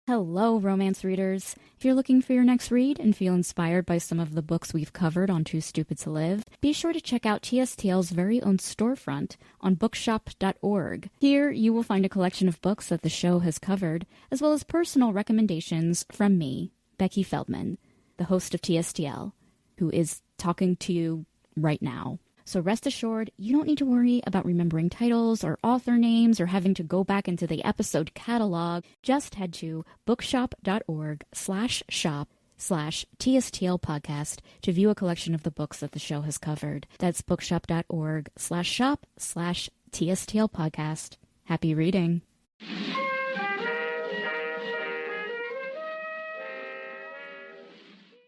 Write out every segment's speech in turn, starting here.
Hello, romance readers. If you're looking for your next read and feel inspired by some of the books we've covered on Too Stupid to Live, be sure to check out TSTL's very own storefront on bookshop.org. Here, you will find a collection of books that the show has covered, as well as personal recommendations from me, Becky Feldman, the host of TSTL, who is talking to you right now. So rest assured, you don't need to worry about remembering titles or author names or having to go back into the episode catalog. Just head to bookshop.org/shop/TSTL podcast to view a collection of the books that the show has covered. That's bookshop.org/shop/TSTL podcast. Happy reading.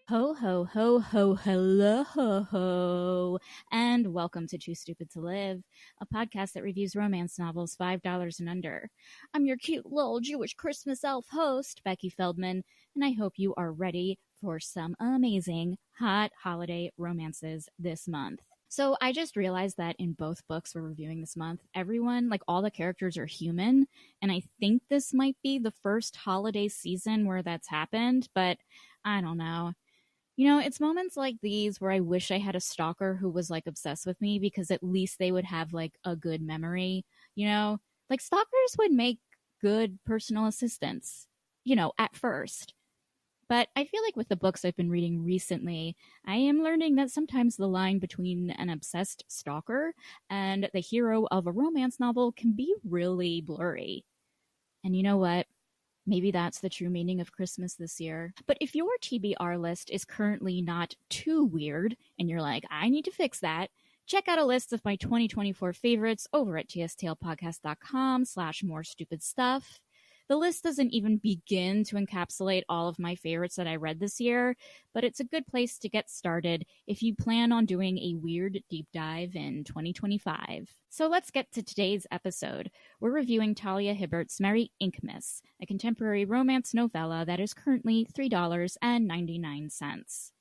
Ho, ho, ho, ho, hello, ho, ho, and welcome to Too Stupid to Live, a podcast that reviews romance novels $5 and under. I'm your cute little Jewish Christmas elf host, Becky Feldman, and I hope you are ready for some amazing hot holiday romances this month. So I just realized that in both books we're reviewing this month, everyone, like all the characters are human, and I think this might be the first holiday season where that's happened, but I don't know. You know, it's moments like these where I wish I had a stalker who was, like, obsessed with me because at least they would have, like, a good memory, you know? Like, stalkers would make good personal assistants, you know, at first. But I feel like with the books I've been reading recently, I am learning that sometimes the line between an obsessed stalker and the hero of a romance novel can be really blurry. And you know what? Maybe that's the true meaning of Christmas this year. But if your TBR list is currently not too weird, and you're like, I need to fix that, check out a list of my 2024 favorites over at tstlpodcast.com/more stupid stuff. The list doesn't even begin to encapsulate all of my favorites that I read this year, but it's a good place to get started if you plan on doing a weird deep dive in 2025. So let's get to today's episode. We're reviewing Talia Hibbert's Merry Inkmas, a contemporary romance novella that is currently $3.99.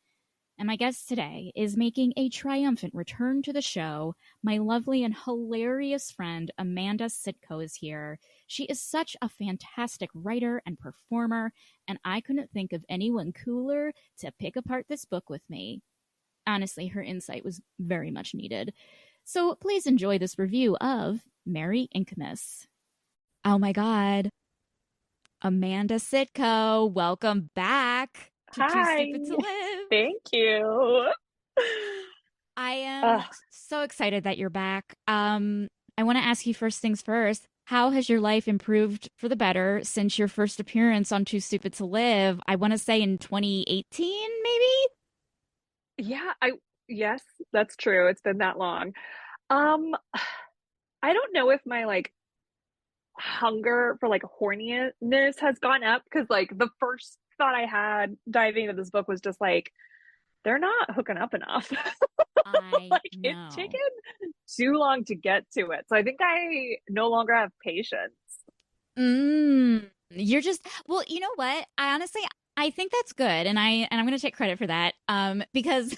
And my guest today is making a triumphant return to the show. My lovely and hilarious friend Amanda Sitko is here. She is such a fantastic writer and performer, and I couldn't think of anyone cooler to pick apart this book with me. Honestly, her insight was very much needed. So please enjoy this review of Merry Inkmas. Oh my God. Amanda Sitko, welcome back to Too Stupid to Live. Thank you. I am so excited that you're back. I want to ask you first things first. How has your life improved for the better since your first appearance on Too Stupid to Live? I want to say in 2018, maybe? Yes, that's true. It's been that long. I don't know if my hunger for horniness has gone up, because the first thought I had diving into this book was just they're not hooking up enough. I know. It's taken too long to get to it. So I think I no longer have patience. You're just, well, you know what? I think that's good. And I'm going to take credit for that. Because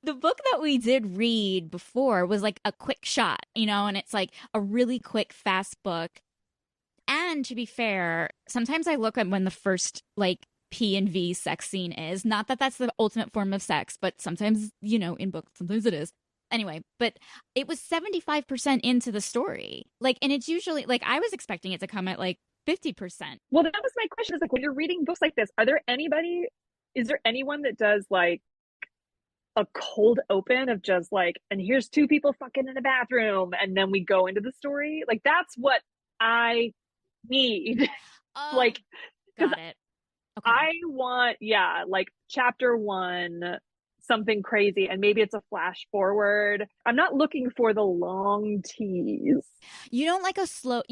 the book that we did read before was like a quick shot, you know, and it's like a really quick, fast book. And to be fair, sometimes I look at when the first P and V sex scene is. Not that that's the ultimate form of sex, but sometimes, you know, in books, sometimes it is. Anyway, but it was 75% into the story. And it's usually, I was expecting it to come at 50%. Well, that was my question, is when you're reading books like this, is there anyone that does a cold open of just and here's two people fucking in a bathroom and then we go into the story? That's what I need. Got it. Okay. I want, chapter 1, something crazy, and maybe it's a flash forward. I'm not looking for the long tease. You don't like a slow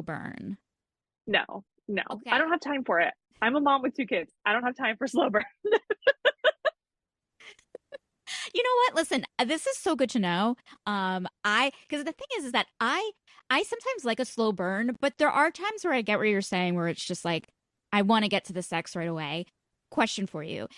burn. No. Okay. I don't have time for it. I'm a mom with 2 kids. I don't have time for slow burn. You know what? Listen, this is so good to know. Because the thing is that I sometimes like a slow burn, but there are times where I get what you're saying, where it's just I want to get to the sex right away. Question for you.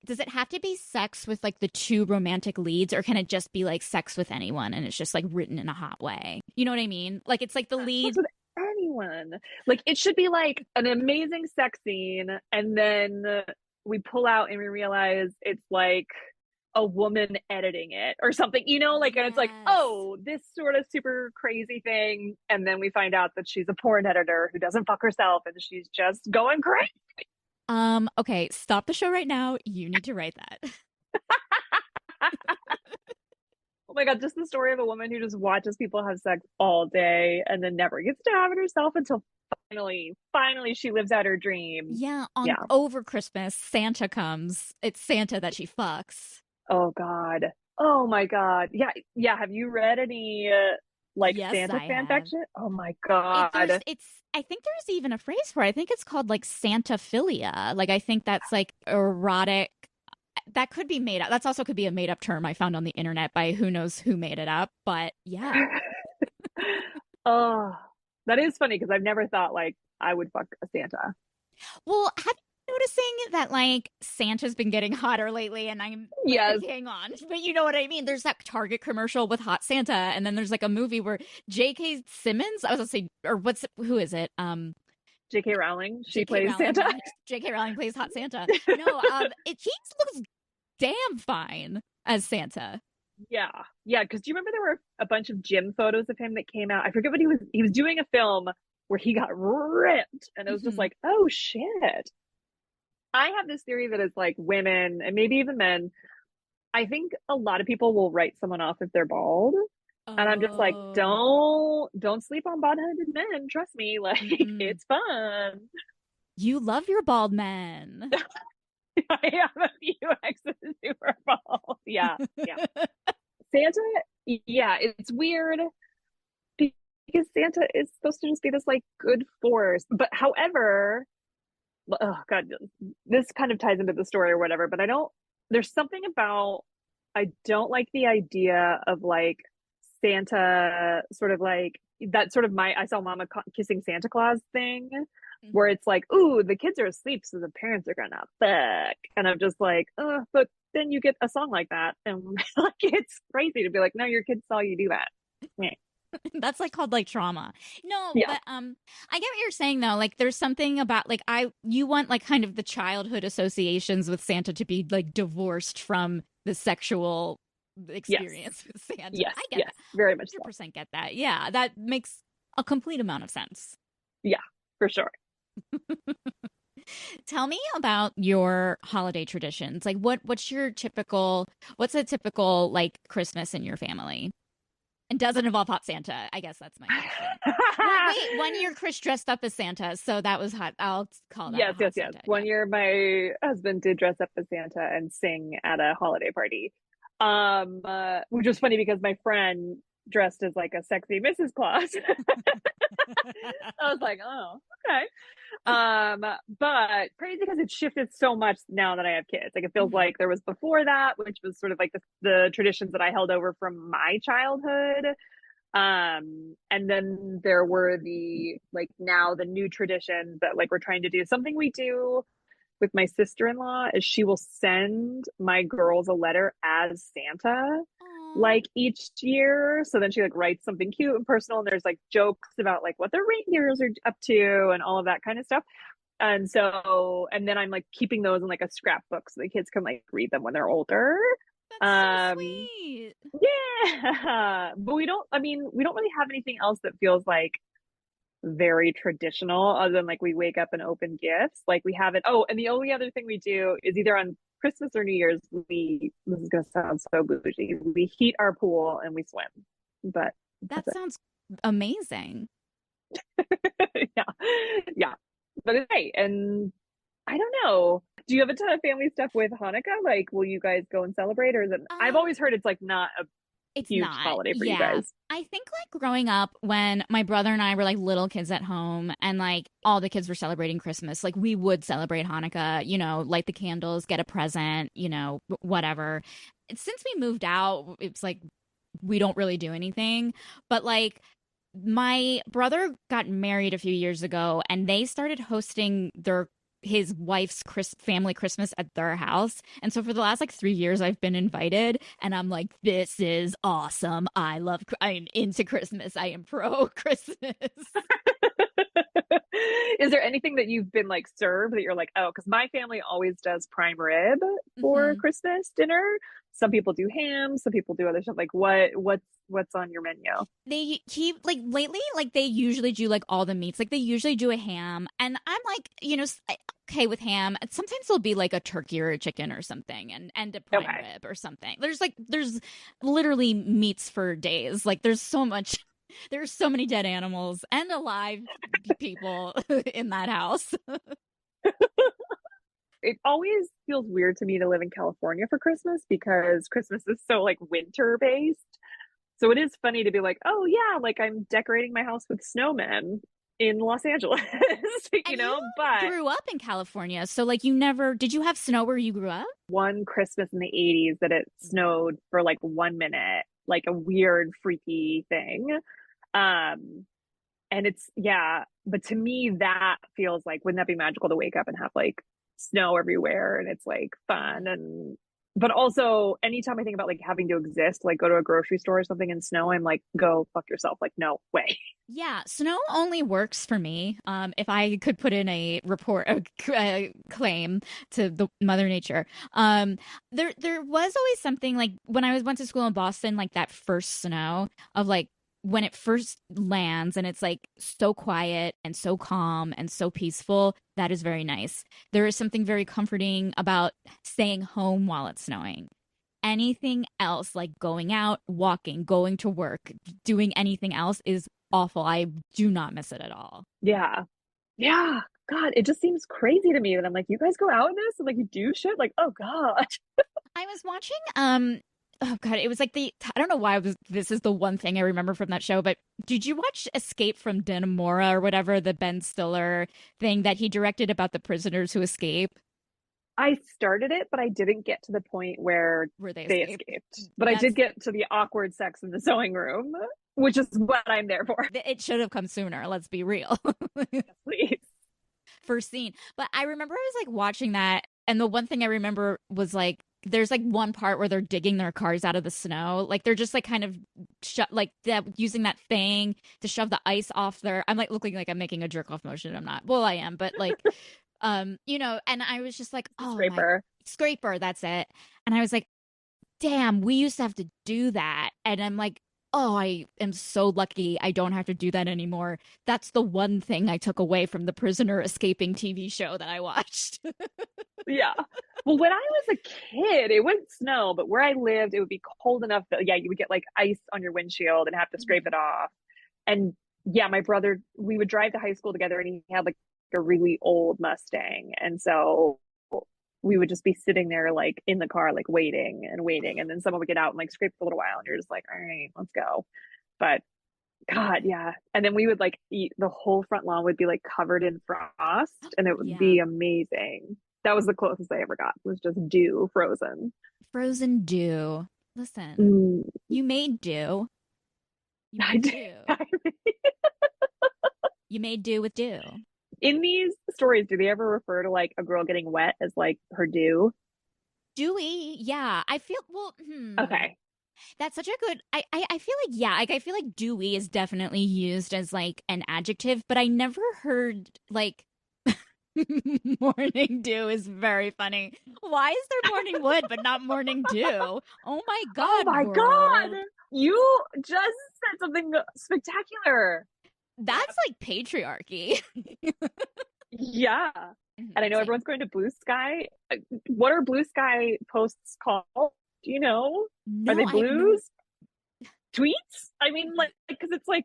Does it have to be sex with the 2 romantic leads, or can it just be sex with anyone and it's just written in a hot way? You know what I mean? It's the lead. anyone? Like, it should be like an amazing sex scene, and then we pull out and we realize it's like a woman editing it or something, like, and it's like, Yes. oh, this sort of super crazy thing. And then we find out that she's a porn editor who doesn't fuck herself and she's just going crazy. Okay, stop the show right now. You need to write that. Oh my God, just the story of a woman who just watches people have sex all day and then never gets to have it herself until finally she lives out her dream. Yeah, Yeah. over Christmas, Santa comes. It's Santa that she fucks. Oh God. Oh my God. Yeah. Yeah. Have you read any like Yes, Santa I fan have. fiction? Oh my God. I think there's even a phrase for it. I think it's called like Santaphilia. Like I think that's like erotic. That could be made up. That's also could be a made up term I found on the internet by who knows who made it up. But yeah. Oh, that is funny because I've never thought like I would fuck a Santa. Well, have you noticing that like Santa's been getting hotter lately and I'm like, Yes. hang on. But you know what I mean? There's that Target commercial with Hot Santa, and then there's like a movie where J.K. Simmons, I was gonna say, or who is it? J.K. Rowling, she J.K. plays Rowling. Santa. J.K. Rowling plays Hot Santa. No, he looks damn fine as Santa. Yeah. Yeah. Because do you remember there were a bunch of gym photos of him that came out? I forget what he was doing a film where he got ripped and it was just Mhm. like, oh shit. I have this theory that it's like women and maybe even men. I think a lot of people will write someone off if they're bald. And I'm just like, Oh. don't sleep on bald-headed men. Trust me, like Mm-mm. it's fun. You love your bald men. I have a few exes who are bald. Yeah, yeah. Santa, yeah, it's weird because Santa is supposed to just be this like good force. But however, oh God, this kind of ties into the story or whatever, but there's something about, I don't like the idea of like Santa sort of like that sort of I saw Mama kissing Santa Claus thing where Mhm. it's like, ooh, the kids are asleep, so the parents are gonna fuck. And I'm just like, but then you get a song like that, and like it's crazy to be like, no, your kids saw you do that. Yeah. That's like called like trauma. No, Yeah. but I get what you're saying though. Like there's something about like you want like kind of the childhood associations with Santa to be like divorced from the sexual Yes. experience with Santa. Yes. I get Yes. that. Very much so. 100% get that. Yeah, that makes a complete amount of sense. Yeah, for sure. Tell me about your holiday traditions. Like what's a typical like Christmas in your family? And does it involve hot Santa? I guess that's my question. Well, wait, one year Chris dressed up as Santa, so that was hot. I'll call that a Yes, yes, hot yes. Santa. Yeah. One year my husband did dress up as Santa and sing at a holiday party. Which was funny because my friend dressed as like a sexy Mrs. Claus. I was like, oh, okay. But crazy because it's shifted so much now that I have kids. Like it feels Mhm. like there was before that, which was sort of like the traditions that I held over from my childhood. And then there were the like now the new traditions that like we're trying to do. Something we do with my sister-in-law is she will send my girls a letter as Santa Aw. like each year. So then she like writes something cute and personal and there's like jokes about like what the reindeers are up to and all of that kind of stuff. And then I'm like keeping those in like a scrapbook so the kids can like read them when they're older. That's so Um sweet. yeah. But we don't really have anything else that feels like very traditional other than like we wake up and open gifts. Like we haven't, oh, and the only other thing we do is either on Christmas or New Year's, this is going to sound so bougie, we heat our pool and we swim. But That that's sounds amazing. it. Yeah. Yeah. But it's great. And I don't know. Do you have a ton of family stuff with Hanukkah? Like, will you guys go and celebrate? Or is it, I've Um, always heard it's like not a it's huge not. holiday for you Yeah. guys. I think like growing up when my brother and I were like little kids at home and like all the kids were celebrating Christmas, like we would celebrate Hanukkah, light the candles, get a present, whatever. Since we moved out, it's like we don't really do anything. But like my brother got married a few years ago and they started hosting his wife's family Christmas at their house. And so for the last like 3 years, I've been invited, and I'm like, this is awesome. I'm into Christmas. I am pro Christmas. Is there anything that you've been like served that you're like, oh, because my family always does prime rib for Mhm. Christmas dinner. Some people do ham, some people do other stuff. Like what's on your menu? They keep like lately, like they usually do like all the meats. Like they usually do a ham, and I'm like, okay with ham. And sometimes there'll be like a turkey or a chicken or something, and a prime Okay. rib or something. There's literally meats for days. Like there's so much. There's so many dead animals and alive people in that house. It always feels weird to me to live in California for Christmas because Christmas is so like winter based. So it is funny to be like, oh yeah, like I'm decorating my house with snowmen in Los Angeles, And you but grew up in California, so like you never did you have snow where you grew up? one Christmas in the 80s that it snowed for like 1 minute, like a weird, freaky thing. Um, and it's, yeah, but to me, that feels like, wouldn't that be magical to wake up and have like snow everywhere and it's like fun and, but also anytime I think about like having to exist, like go to a grocery store or something in snow, I'm like, go fuck yourself. Like, no way. Yeah, snow only works for me. If I could put in a report, a claim to the Mother Nature. There was always something like when I went to school in Boston, like that first snow of like when it first lands and it's like so quiet and so calm and so peaceful. That is very nice. There is something very comforting about staying home while it's snowing. Anything else, like going out, walking, going to work, doing anything else is awful. I do not miss it at all. Yeah. Yeah. God, it just seems crazy to me that I'm like, you guys go out in this and like you do shit. Like, oh God. I was watching oh god, it was like I don't know why this is the one thing I remember from that show, but did you watch Escape from Dannemora or whatever, the Ben Stiller thing that he directed about the prisoners who escape? I started it, but I didn't get to the point where Where they they escape. escaped. But I did That's get to the awkward sex in the sewing room, which is what I'm there for. it should have come sooner, let's be real. Yes, please. First scene. But I remember I was like watching that, and the one thing I remember was like there's like one part where they're digging their cars out of the snow. Like they're just like kind of like that using that thing to shove the ice off their I'm like looking like I'm making a jerk off motion. I'm not. Well, I am, but like and I was just like, oh my Scraper. scraper, that's it. And I was like, damn, we used to have to do that. And I'm like, oh, I am so lucky I don't have to do that anymore. That's the one thing I took away from the prisoner escaping TV show that I watched. Yeah. Well, when I was a kid, it wouldn't snow, but where I lived, it would be cold enough that, yeah, you would get like ice on your windshield and have to scrape Mhm. it off. And yeah, my brother, we would drive to high school together and he had like a really old Mustang. And so we would just be sitting there like in the car, like waiting and waiting. And then someone would get out and like scrape for a little while and you're just like, all right, let's go. But God, yeah. And then we would like eat the whole front lawn would be like covered in frost and it would Yeah. be amazing. That was the closest I ever got, was just dew frozen. Frozen dew. Listen, Mm, you made dew. You I made did. dew. You made dew with dew. In these stories, do they ever refer to like a girl getting wet as like her dew? Dewy, yeah. I feel well, Okay. that's such a good I feel like yeah, like I feel like dewy is definitely used as like an adjective, but I never heard like morning dew is very funny. Why is there morning wood but not morning dew? Oh my Oh god, my God. world. You just said something spectacular. That's like patriarchy. Yeah. And I know Same. everyone's going to Blue Sky. What are Blue Sky posts called? Do you know? Are No, they I have no. blues? Tweets? I mean, like, because it's like,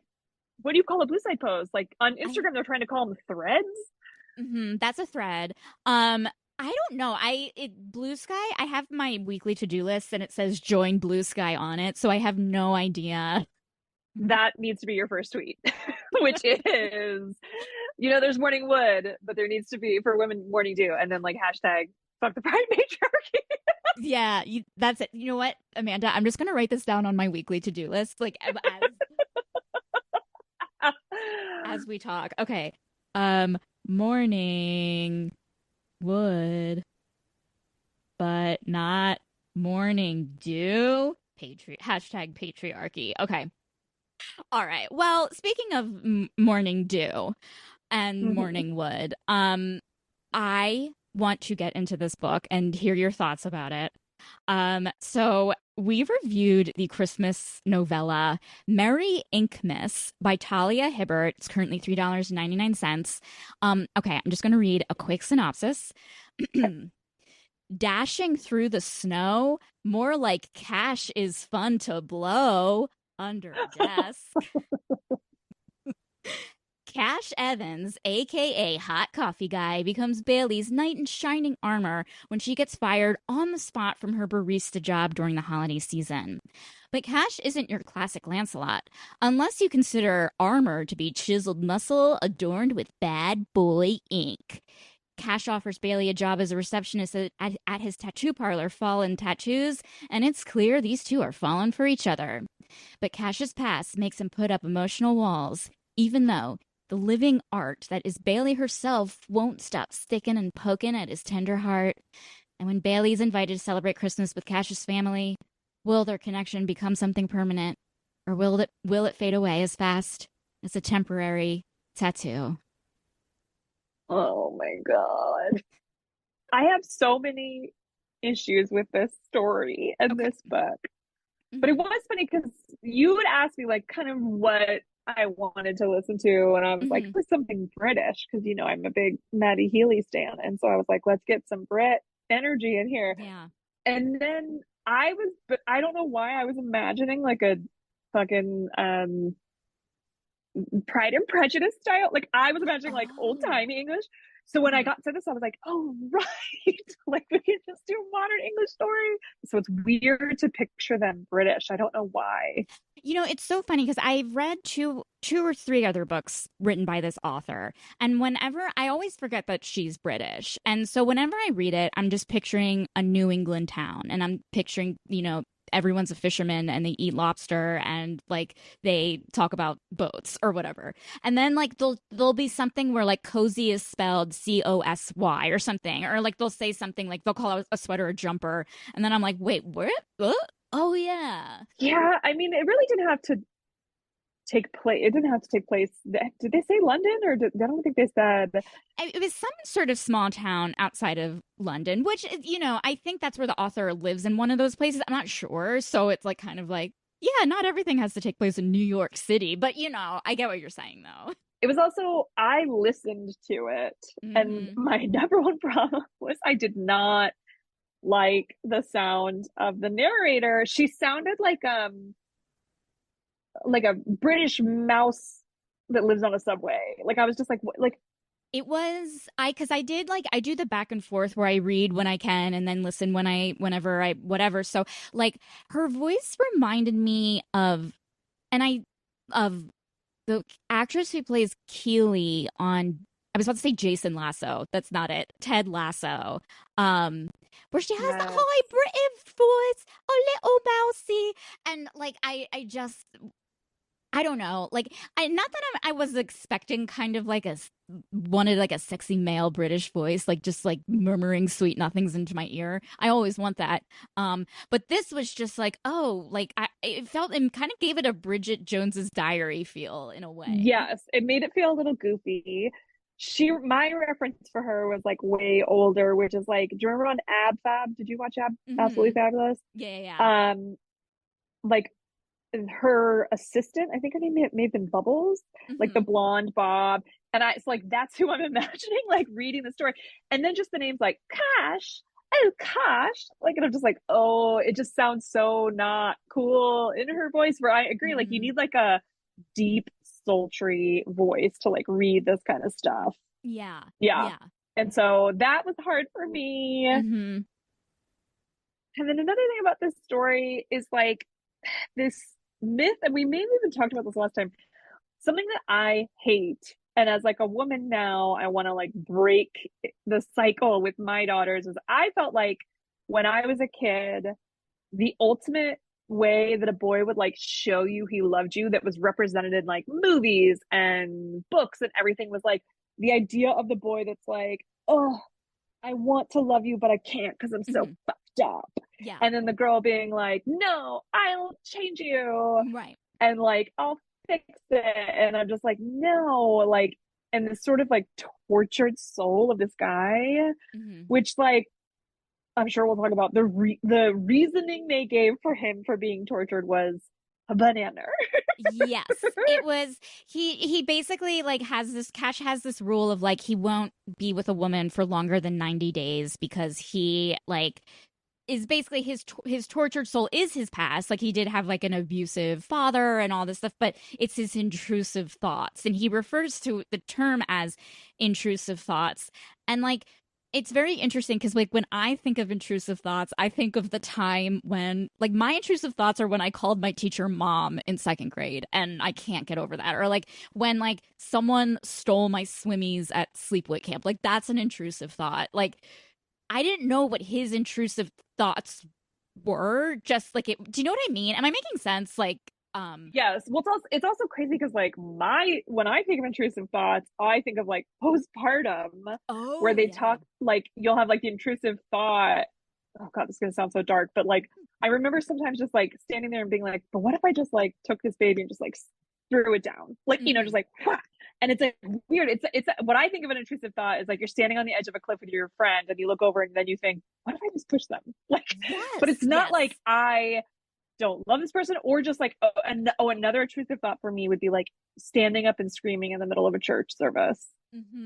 what do you call a Blue Sky post? Like on I Instagram, they're trying to call them threads. that's a thread. I don't know. Blue Sky. I have my weekly to do list, and it says join Blue Sky on it, so I have no idea. That needs to be your first tweet, which is, there's morning wood, but there needs to be for women morning dew, and then like hashtag fuck the pride patriarchy. Yeah, that's it. You know what, Amanda? I'm just gonna write this down on my weekly to do list, like as we talk. Okay. Morning wood, but not morning dew. Hashtag patriarchy. Okay. All right. Well, speaking of morning dew, and Mhm. morning wood. I want to get into this book and hear your thoughts about it. So we reviewed the Christmas novella Merry Inkmas by Talia Hibbert. It's currently $3.99. Okay, I'm just going to read a quick synopsis. Dashing through the snow, more like cash is fun to blow under a desk. Cash Evans, aka Hot Coffee Guy, becomes Bailey's knight in shining armor when she gets fired on the spot from her barista job during the holiday season. But Cash isn't your classic Lancelot, unless you consider armor to be chiseled muscle adorned with bad boy ink. Cash offers Bailey a job as a receptionist at his tattoo parlor, Fallen Tattoos, and it's clear these two are falling for each other. But Cash's past makes him put up emotional walls, even though the living art that is Bailey herself won't stop sticking and poking at his tender heart. And when Bailey is invited to celebrate Christmas with Cash's family, will their connection become something permanent? Or will it fade away as fast as a temporary tattoo? Oh my God. I have so many issues with this story and Okay. this book. But it Mm-hmm. was funny because you would ask me like kind of what I wanted to listen to, and I was like, Mm-hmm. "Who's something British?" Because I'm a big Maddie Healy stan, and so I was like, "Let's get some Brit energy in here." Yeah. And then but I don't know why I was imagining like a fucking Pride and Prejudice style. Like I was imagining like old Oh. timey English. So when I Mm-hmm. got to this, I was like, oh right, like we can just do a modern English story. So it's weird to picture them British. I don't know why. It's so funny because I've read two or three other books written by this author, and whenever I always forget that she's British, and so whenever I read it, I'm just picturing a New England town, and I'm picturing everyone's a fisherman and they eat lobster and like they talk about boats or whatever. And then like there'll be something where like cozy is spelled COSY or something, or like they'll say something like they'll call a sweater a jumper, and then I'm like, wait, what? Oh yeah. Yeah, I mean, it really didn't have to take place. It didn't have to take place. Did they say London or I don't think they said. It was some sort of small town outside of London, which, I think that's where the author lives in one of those places. I'm not sure. So it's like kind of like, yeah, not everything has to take place in New York City, but I get what you're saying though. It was also I listened to it, and Mm-hmm. my number one problem was I did not like the sound of the narrator. She sounded like a British mouse that lives on a subway. Like I was just like, what? Like, It was because I do the back and forth where I read when I can and then listen whenever I whatever. So like her voice reminded me and I of the actress who plays Keely on, I was about to say Jason Lasso. That's not it. Ted Lasso. Where she has the yes, high British voice, a little mousy, and like I just I don't know. Like I not that I was expecting kind of like wanted like a sexy male British voice, like just like murmuring sweet nothings into my ear. I always want that. But this was just like, oh, like it felt and kind of gave it a Bridget Jones's Diary feel in a way. yes, it made it feel a little goofy. My reference for her was like way older, which is like, do you remember on Ab Fab? Did you watch Absolutely Mm-hmm. Fabulous? Yeah, yeah, yeah. Um, like her assistant, I think her name may have been Bubbles, like the Mm-hmm. blonde Bob. And it's like that's who I'm imagining, like reading the story. And then just the names like Cash, oh Cash. Like, and I'm just like, oh, it just sounds so not cool in her voice. Where I agree, like you Mm-hmm. need like a deep, sultry voice to like read this kind of stuff. Yeah, Yeah. yeah. And so that was hard for me. And Mm-hmm. then another thing about this story is like this myth, and we may have even talked about this last time, something that I hate. And as like a woman now, I want to like break the cycle with my daughters. Is I felt like when I was a kid, the ultimate way that a boy would like show you he loved you that was represented in like movies and books and everything was like the idea of the boy that's like, oh, I want to love you, but I can't because I'm so Mm-hmm. fucked up. Yeah. And then the girl being like, no, I'll change you Right. and like I'll fix it. And I'm just like, no, like and this sort of like tortured soul of this guy, Mm-hmm. which like I'm sure we'll talk about the reasoning they gave for him for being tortured was a banana. Yes, it was he basically like has this Cash has this rule of like he won't be with a woman for longer than 90 days because he like is basically his tortured soul is his past. Like he did have like an abusive father and all this stuff, but it's his intrusive thoughts. And he refers to the term as intrusive thoughts. And like it's very interesting because like when I think of intrusive thoughts, I think of the time when like my intrusive thoughts are when I called my teacher mom in second grade and I can't get over that. Or like when like someone stole my swimmies at sleepaway camp. Like that's an intrusive thought. Like I didn't know what his intrusive thoughts were. Just like it. Do you know what I mean? Am I making sense? Like, Yes. Well, it's also crazy because like my when I think of intrusive thoughts, I think of like postpartum, where oh they yeah. talk like you'll have like the intrusive thought. Oh God, this is gonna sound so dark, but like I remember sometimes just like standing there and being like, but what if I just like took this baby and just like threw it down, like just Mm-hmm. like, whack. And it's like weird. It's what I think of an intrusive thought is like you're standing on the edge of a cliff with your friend and you look over and then you think, what if I just push them? Like, but Yes. it's not Yes. like I don't love this person or just like another intrusive thought for me would be like standing up and screaming in the middle of a church service,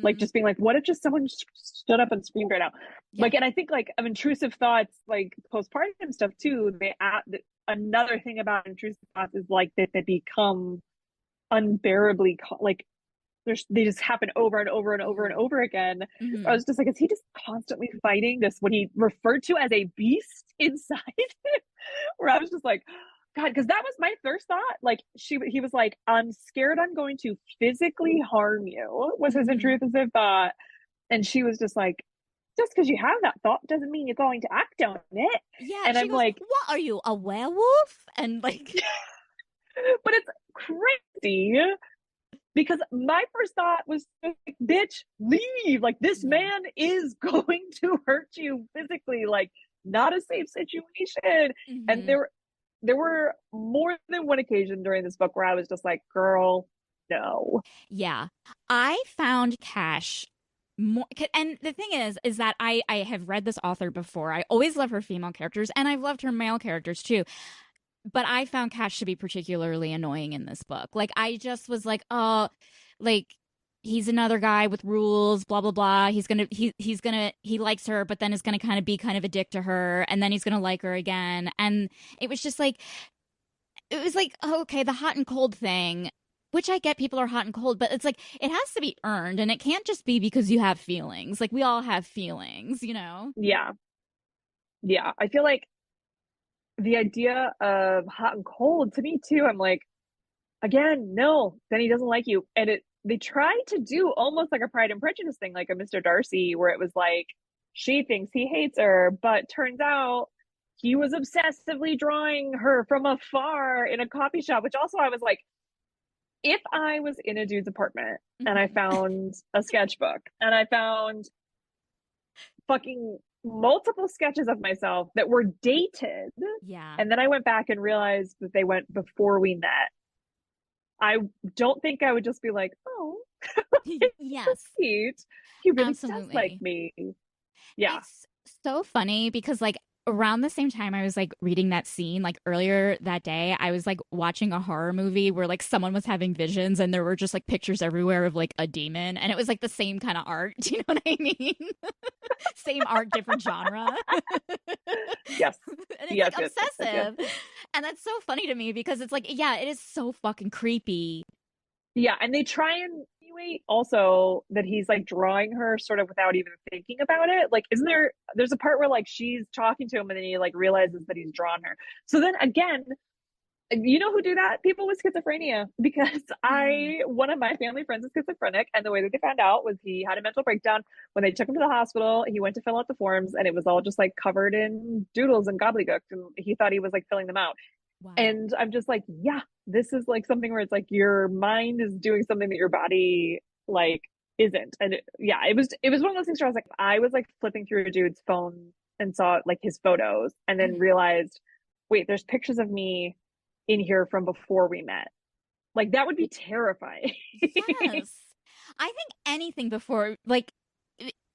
like Mm-hmm. just being like what if just someone stood up and screamed right now, Yeah. like. And I think like of intrusive thoughts like postpartum stuff too, they add another thing about intrusive thoughts is like that they become unbearably like they just happen over and over and over and Mm-hmm. over again. I Mm-hmm. was just like, is he just constantly fighting this what he referred to as a beast inside him? Where I was just like, God, because that was my first thought. Like he was like, I'm scared I'm going to physically harm you, was his Mm-hmm. intrusive thought. And she was just like, just because you have that thought doesn't mean you're going to act on it. Yeah. And She I'm goes, like, "What are you, a werewolf?" And like, but it's crazy because my first thought was like, bitch, leave. Like this yeah. man is going to hurt you physically, like not a safe situation. And Mm-hmm. there were more than one occasion during this book where I was just like, girl, no. Yeah. I found Cash more, and the thing is that I have read this author before. I always love her female characters and I've loved her male characters too. But I found Cash to be particularly annoying in this book. Like I just was like, oh, like he's another guy with rules, blah blah blah. He likes her, but then is gonna kind of be kind of a dick to her, and then he's gonna like her again. And it was just like it was like, oh, okay, the hot and cold thing, which I get people are hot and cold, but it's like it has to be earned and it can't just be because you have feelings. Like we all have feelings, you know? Yeah. Yeah. I feel like the idea of hot and cold to me too, I'm like, again, no, then he doesn't like you. And they tried to do almost like a Pride and Prejudice thing, like a Mr. Darcy, where it was like she thinks he hates her, but turns out he was obsessively drawing her from afar in a coffee shop, which also I was like, if I was in a dude's apartment and I Mm-hmm. found a sketchbook and I found fucking multiple sketches of myself that were dated, Yeah. and then I went back and realized that they went before we met, I don't think I would just be like, oh, it's so Yes, sweet. He really does like absolutely. me. Yeah. It's so funny because like around the same time I was like reading that scene, like earlier that day, I was like watching a horror movie where like someone was having visions and there were just like pictures everywhere of like a demon and it was like the same kind of art. Do you know what I mean? Same art, different genre. Yes. And it's Yes. like Yes. Yes. Yes. Yes. obsessive. And that's so funny to me because it's like, yeah, it is so fucking creepy. Yeah. And they try and insinuate also that he's like drawing her sort of without even thinking about it. Like, isn't there's a part where like she's talking to him and then he like realizes that he's drawn her. So then again, you know who do that? People with schizophrenia. Because Mm. one of my family friends is schizophrenic, and the way that they found out was he had a mental breakdown. When they took him to the hospital, he went to fill out the forms, and it was all just like covered in doodles and gobbledygook, and he thought he was like filling them out. Wow. And I'm just like, yeah, this is like something where it's like your mind is doing something that your body like isn't. And yeah, it was one of those things where I was like, I was like flipping through a dude's phone and saw like his photos, and then Mhm. realized, wait, there's pictures of me in here from before we met. Like that would be terrifying. Yes. I think anything before, like,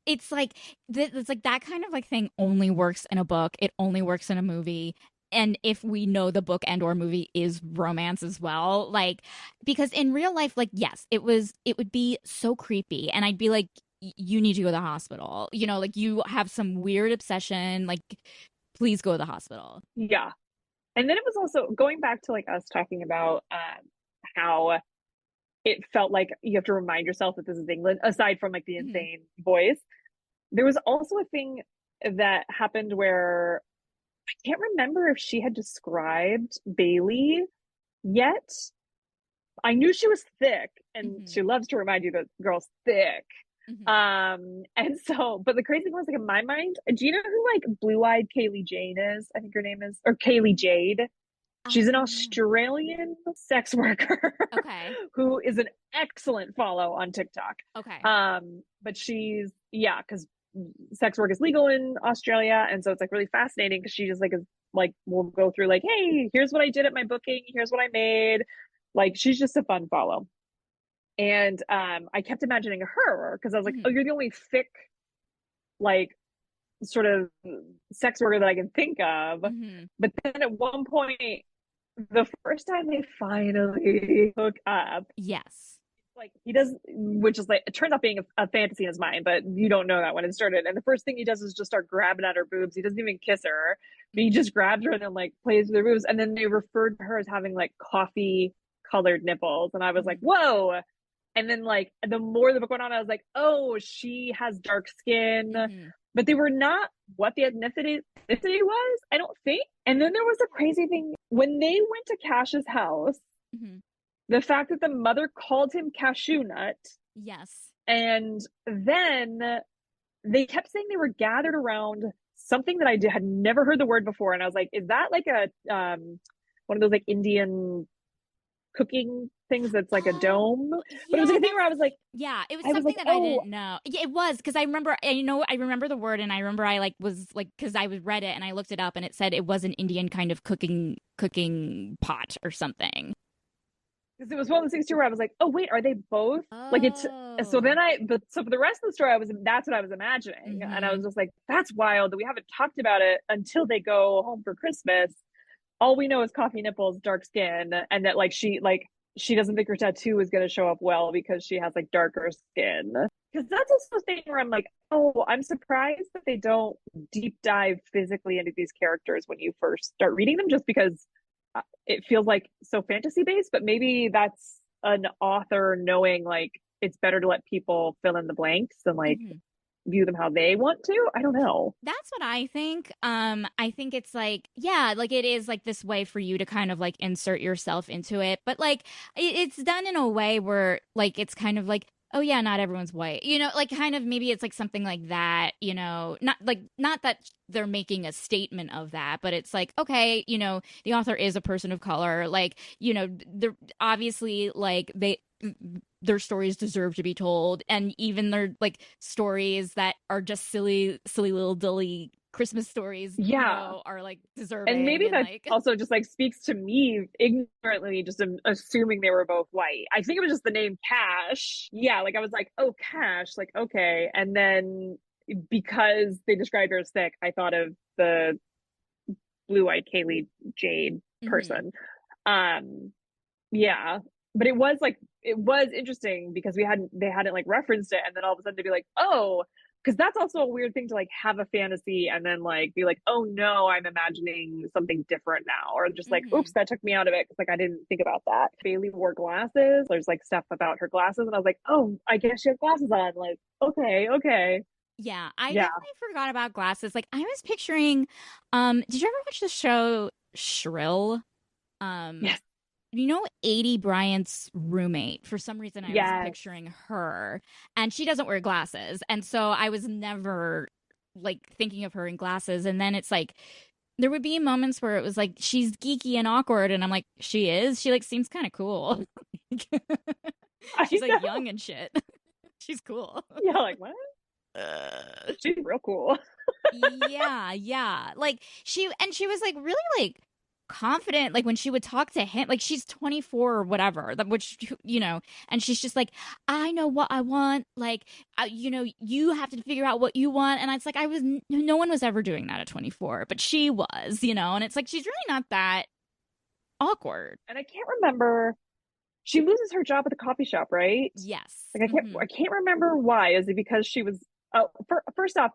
it's like it's like that kind of like thing only works in a book. It only works in a movie. And if we know the book and or movie is romance as well, like, because in real life, like, yes, it would be so creepy, and I'd be like, you need to go to the hospital. You know, like, you have some weird obsession. Like, please go to the hospital. Yeah. And then it was also going back to like us talking about how it felt like you have to remind yourself that this is England, aside from like the Mhm. insane voice. There was also a thing that happened where I can't remember if she had described Bailey yet. I knew she was thick, and Mhm. she loves to remind you that girl's thick. Mhm. And so, but the crazy thing was like in my mind, do you know who like blue-eyed Kaylee Jane is? I think her name is, or Kaylee Jade. She's an No. Australian sex worker Okay. who is an excellent follow on TikTok. Okay. But she's, yeah, because sex work is legal in Australia, and so it's like really fascinating because she just like is like will go through like, hey, here's what I did at my booking, here's what I made. Like she's just a fun follow. And I kept imagining her because I was like, oh, Mhm. you're the only thick like sort of sex worker that I can think of. Mhm. But then at one point, the first time they finally hook up, Yes. like he does, which is like it turns out being a fantasy in his mind, but you don't know that when it started. And the first thing he does is just start grabbing at her boobs. He doesn't even kiss her, but he Mhm. just grabs her and then like plays with her boobs. And then they referred to her as having like coffee colored nipples, and I was like, Mhm. whoa. And then like the more the book went on, I was like, oh, she has dark skin, Mhm. but they were not what the ethnicity was, I don't think. And then there was a crazy thing when they went to Cash's house. Mhm. The fact that the mother called him cashew nut, Yes. and then they kept saying they were gathered around something that had never heard the word before, and I was like, is that like a one of those like Indian cooking things that's like a Oh, dome? But it was like yeah, a thing that's where I was like, yeah, it was I was something like, that I oh, didn't know. Yeah, it was because I remember, I remember the word, and I remember I like was like because I was read it and I looked it up and it said it was an Indian kind of cooking pot or something. because it was one of those things too where I was like, oh wait, are they both like it's so Oh. then but so for the rest of the story, that's what I was imagining. And I was Mhm. just like, that's wild that we haven't talked about it until they go home for Christmas. All we know is coffee nipples, dark skin, and that she doesn't think her tattoo is gonna show up well because she has like darker skin. Because that's also the thing where I'm like, oh, I'm surprised that they don't deep dive physically into these characters when you first start reading them, just because it feels like so fantasy based, but maybe that's an author knowing like it's better to let people fill in the blanks and like Mhm. view them how they want to. I don't know. That's what I think. I think it's like, yeah, like it is like this way for you to kind of like insert yourself into it, but like it's done in a way where like it's kind of like, oh yeah, not everyone's white, you know, like kind of maybe it's like something like that, you know, not that they're making a statement of that, but it's like, okay, you know, the author is a person of color, like, you know, they're obviously like their stories deserve to be told, and even their like stories that are just silly little dilly Christmas stories, you Yeah. know, are like And deserving maybe and that like also just like speaks to me ignorantly, just assuming they were both white. I think it was just the name Cash. Yeah, like I was like, oh, Cash, like okay. And then because they described her as thick, I thought of the blue-eyed Kaylee Jade mhm. person. Um, yeah, but it was interesting because they hadn't like referenced it, and then all of a sudden to be like, oh, because that's also a weird thing to like have a fantasy and then like be like, oh no, I'm imagining something different now, or just like, oops, Mhm. that took me out of it because like I didn't think about that. Bailey wore glasses. There's like stuff about her glasses, and I was like, oh, I guess she has glasses on. Like, okay, okay, Yeah, I yeah, definitely forgot about glasses. Like I was picturing did you ever watch the show Shrill? Um yes, you know, 80 Bryant's roommate. For some reason, I was yes. picturing her, and she doesn't wear glasses, and so I was never like thinking of her in glasses. And then it's like there would be moments where it was like she's geeky and awkward, and I'm like, she is. She like seems kind of cool. I She's like know. young and shit. She's cool. Yeah, like what? She's real cool. Yeah, yeah. Like she was like really like confident, like when she would talk to him, like she's 24 or whatever, which, you know, and she's just like, I know what I want, like, you know, you have to figure out what you want. And it's like, no one was ever doing that at 24, but she was, you know, and it's like, she's really not that awkward. And I can't remember, she loses her job at the coffee shop, right? Yes. Like I can't remember why. Is it because she was, first off,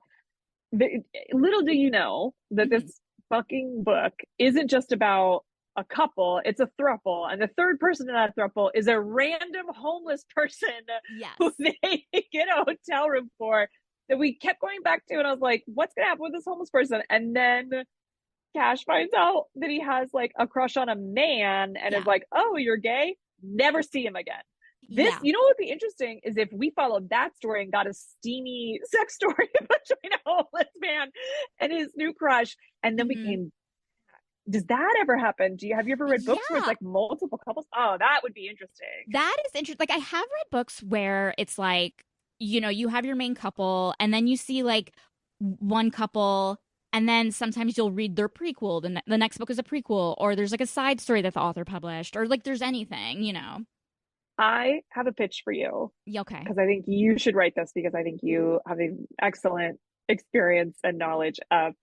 little do you know that this fucking book isn't just about a couple, it's a throuple, and the third person in that throuple is a random homeless person who they get a hotel room for, that we kept going back to, and I was like, what's gonna happen with this homeless person? And then Cash finds out that he has like a crush on a man and is like, oh, you're gay? Never see him again. This, you know what would be interesting is if we followed that story and got a steamy sex story between a homeless man and his new crush, and then we came. Does that ever happen? Have you ever read books where it's like multiple couples? Oh, that would be interesting. That is interesting. Like, I have read books where it's like, you know, you have your main couple and then you see like one couple, and then sometimes you'll read their prequel. The next book is a prequel, or there's like a side story that the author published, or like there's anything, you know. I have a pitch for you. Okay. Because I think you should write this, because I think you have an excellent experience and knowledge of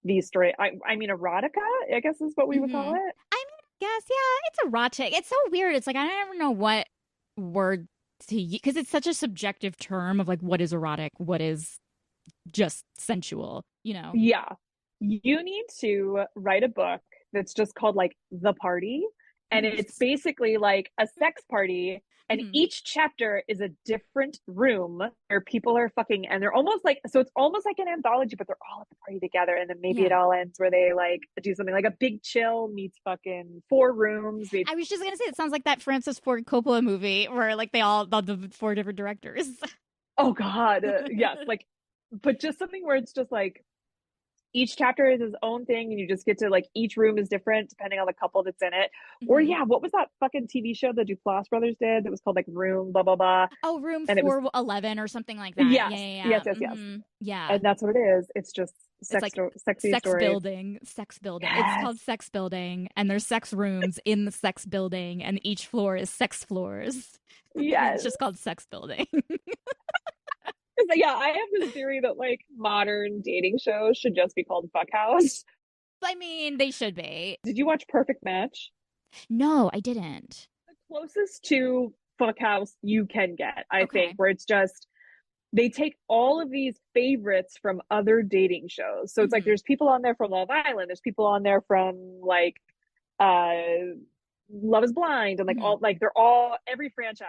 these stories. I mean, erotica, I guess is what we would call it. I mean, yes, yeah, it's erotic. It's so weird. It's like, I never know what word to use, because it's such a subjective term of like, what is erotic? What is just sensual, you know? Yeah. You need to write a book that's just called like The Party. And it's basically like a sex party, and each chapter is a different room where people are fucking, and they're almost like, so it's almost like an anthology, but they're all at the party together. And then maybe it all ends where they like do something like a Big Chill meets fucking 4 rooms. I was just gonna say, it sounds like that Francis Ford Coppola movie where like they all, the 4 different directors. Oh God. Yes. Like, but just something where it's just like, each chapter is his own thing, and you just get to like, each room is different depending on the couple that's in it. Or what was that fucking TV show the Duplass brothers did that was called like Room blah blah blah? Oh, Room 411 or something like that. Yes. Yes. Yeah. And that's what it is. It's just sex building. It's called sex building, and there's sex rooms in the sex building, and each floor is sex floors. Yes. It's just called sex building. Yeah, I have this theory that like modern dating shows should just be called Fuck House. I mean, they should be. Did you watch Perfect Match? No, I didn't. The closest to Fuck House you can get, I think, where it's just, they take all of these favorites from other dating shows. So it's like, there's people on there from Love Island, there's people on there from like Love is Blind, and like all, like they're all, every franchise,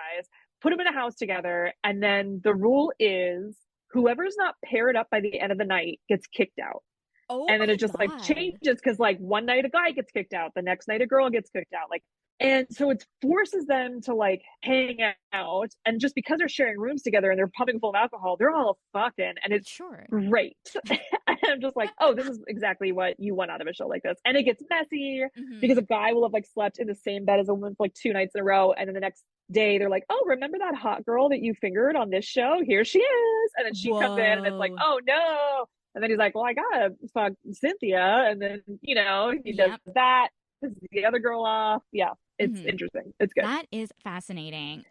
put them in a house together, and then the rule is whoever's not paired up by the end of the night gets kicked out. And then it just like changes, because like one night a guy gets kicked out, the next night a girl gets kicked out, like, and so it forces them to like hang out, and just because they're sharing rooms together and they're pumping full of alcohol, they're all fucking, and it's great. And I'm just like, oh, this is exactly what you want out of a show like this. And it gets messy because a guy will have like slept in the same bed as a woman for like 2 nights in a row, and then the next day they're like, oh, remember that hot girl that you fingered on this show? Here she is. And then she comes in, and it's like, oh no. And then he's like, well, I gotta fuck Cynthia. And then, you know, he does that, pisses the other girl off. Yeah, it's interesting. It's good. That is fascinating.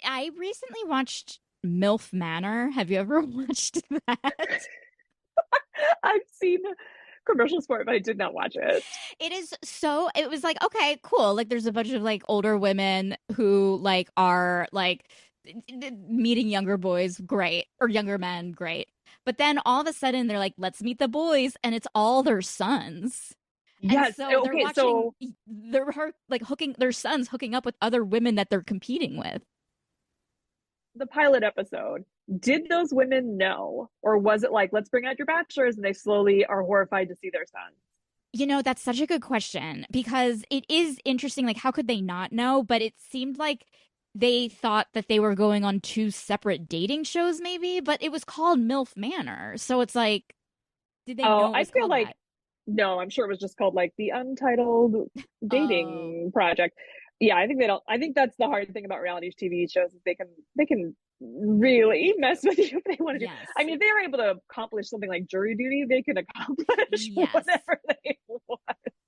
I recently watched MILF Manor. Have you ever watched that? I've seen commercials for it, but I did not watch it. It was like, okay, cool. Like, there's a bunch of like older women who like are like meeting younger boys, great, or younger men, great. But then all of a sudden they're like, let's meet the boys, and it's all their sons. Yes. And so they're watching, they're like their sons hooking up with other women that they're competing with. The pilot episode, did those women know, or was it like, let's bring out your bachelors, and they slowly are horrified to see their sons? You know, that's such a good question, because it is interesting. Like, how could they not know? But it seemed like they thought that they were going on 2 separate dating shows, maybe, but it was called MILF Manor. So it's like, did they know? I feel like that? No, I'm sure it was just called like the Untitled Dating Project. Yeah, I think they don't. I think that's the hard thing about reality TV shows, is they can really mess with you if they want to do. I mean, if they're able to accomplish something like Jury Duty, they can accomplish whatever they want.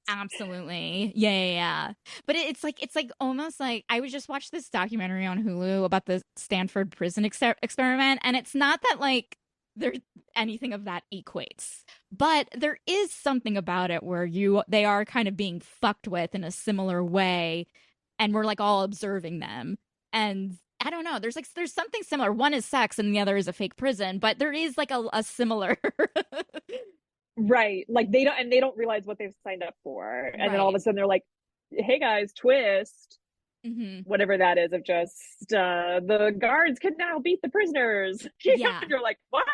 Absolutely. Yeah. But it's like almost like I would just watch this documentary on Hulu about the Stanford prison experiment, and it's not that like there anything of that equates, but there is something about it where they are kind of being fucked with in a similar way, and we're like all observing them. And I don't know, there's something similar. One is sex and the other is a fake prison, but there is like a similar Right. Like they don't realize what they've signed up for. And then all of right. a sudden they're like, hey guys, twist. Hmm. Whatever that is of just the guards can now beat the prisoners. Yeah. You're like, what?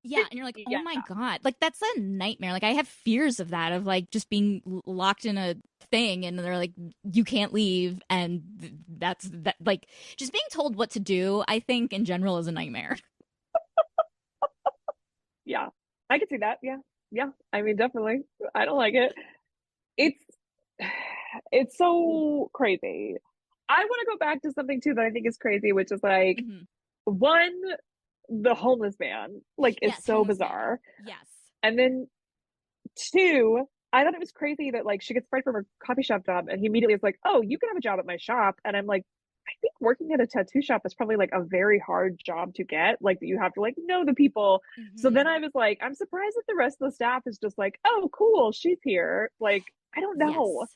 Yeah, and you're like, oh Yeah. my God. Like that's a nightmare. Like I have fears of that, of like just being locked in a thing and they're like, you can't leave. And that's that, like just being told what to do, I think in general is a nightmare. Yeah. I can see that. Yeah. Yeah. I mean, definitely. I don't like it. It's it's so crazy. I want to go back to something too that I think is crazy, which is like Hmm. one, the homeless man, like is Yes, so homeless man. bizarre. Yes. And then two, I thought it was crazy that like she gets fired from her coffee shop job and he immediately is like, oh, you can have a job at my shop. And I'm like, I think working at a tattoo shop is probably like a very hard job to get, like that you have to like know the people. So then Hmm. I was like, I'm surprised that the rest of the staff is just like, oh, cool, she's here. Like, I don't know. Yes.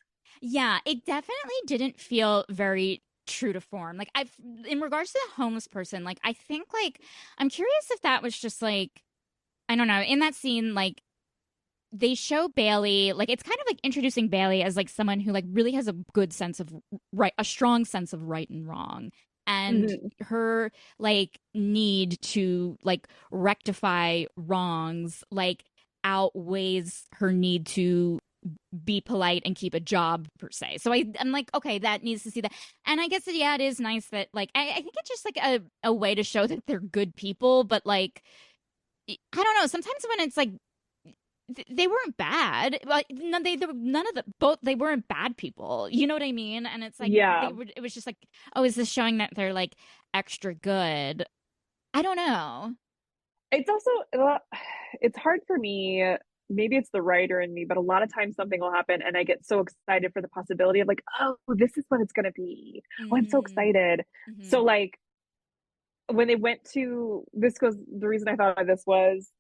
Yeah, it definitely didn't feel very true to form. Like I've in regards to the homeless person, like I think like I'm curious if that was just like I don't know, in that scene like they show Bailey, like it's kind of like introducing Bailey as like someone who like really has a good sense of right, a strong sense of right and wrong. And Mm-hmm. her like need to like rectify wrongs like outweighs her need to be polite and keep a job per se. So I'm like, okay, that needs to see that. And I guess that, yeah, it is nice that like I think it's just like a way to show that they're good people, but like I don't know. Sometimes when it's like they weren't bad. Like none of the both they weren't bad people. You know what I mean? And it's like Yeah. they were. It was just like, oh, is this showing that they're like extra good? I don't know. It's also, it's hard for me. Maybe it's the writer in me, but a lot of times something will happen and I get so excited for the possibility of like, oh, this is what it's going to be. Oh, I'm so Mm-hmm. excited. Mm-hmm. So, like, when they went to this goes, the reason I thought of this was,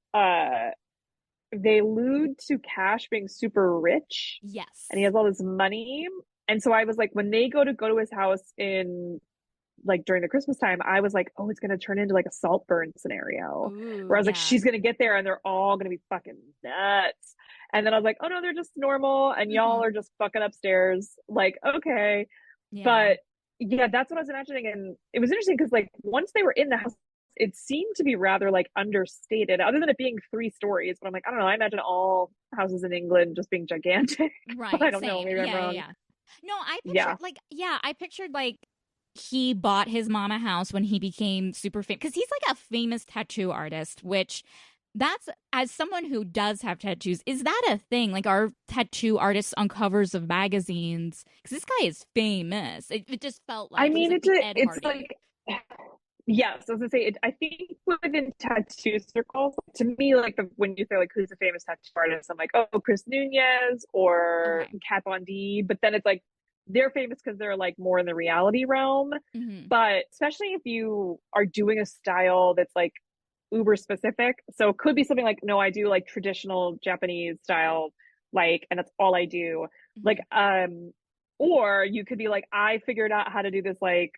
they allude to Cash being super rich and he Yes. has all this money. And so I was like, when they go to his house in like during the Christmas time, I was like, oh, it's gonna turn into like a Saltburn scenario. Ooh, Where I was like, yeah. she's gonna get there and they're all gonna be fucking nuts. And then I was like, oh no, they're just normal and Mm-hmm. y'all are just fucking upstairs. Like, okay. Yeah. But yeah, that's what I was imagining. And it was interesting because like once they were in the house, it seemed to be rather like understated, other than it being 3 stories. But I'm like, I don't know, I imagine all houses in England just being gigantic. But I Right. don't know, Same. maybe I'm Yeah. wrong. Yeah. No, I pictured Yeah. like yeah, I pictured like he bought his mom a house when he became super famous because he's like a famous tattoo artist, which that's as someone who does have tattoos, is that a thing? Like are tattoo artists on covers of magazines? Because this guy is famous. It just felt I like it was mean, like the Ed it's Hardy. like, yes, I was gonna say, I think within tattoo circles, to me, like when you say like who's a famous tattoo artist, I'm like, oh, Chris Nunez or Okay. Kat Von D. But then it's like they're famous because they're like more in the reality realm. Hmm. But especially if you are doing a style that's like uber specific, so it could be something like, no, I do like traditional Japanese style, like, and that's all I do. Like, Hmm. or you could be like, I figured out how to do this like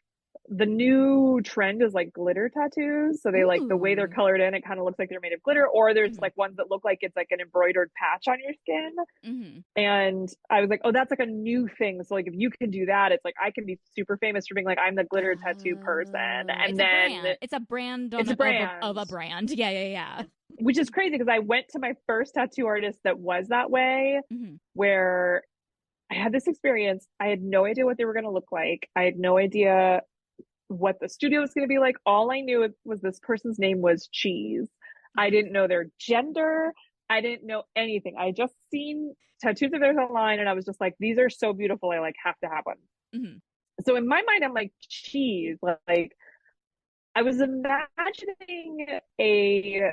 the new trend is like glitter tattoos. So they like the way they're Ooh. colored in, it kind of looks like they're made of glitter, or there's Hmm. like ones that look like it's like an embroidered patch on your skin. Hmm. And I was like, oh, that's like a new thing. So like if you can do that, it's like I can be super famous for being like I'm the glitter tattoo person. Oh, And it's a then brand. It's a brand it's a of brand, a brand. Yeah. which is crazy because I went to my first tattoo artist that was that way, Hmm. where I had this experience. I had no idea what they were going to look like. I had no idea what the studio was going to be like. All I knew was this person's name was Cheese. I Hmm. didn't know their gender. I didn't know anything. I just seen tattoos of theirs online and I was just like, these are so beautiful. I like have to have one. Hmm. So in my mind, I'm like, Cheese. Like I was imagining a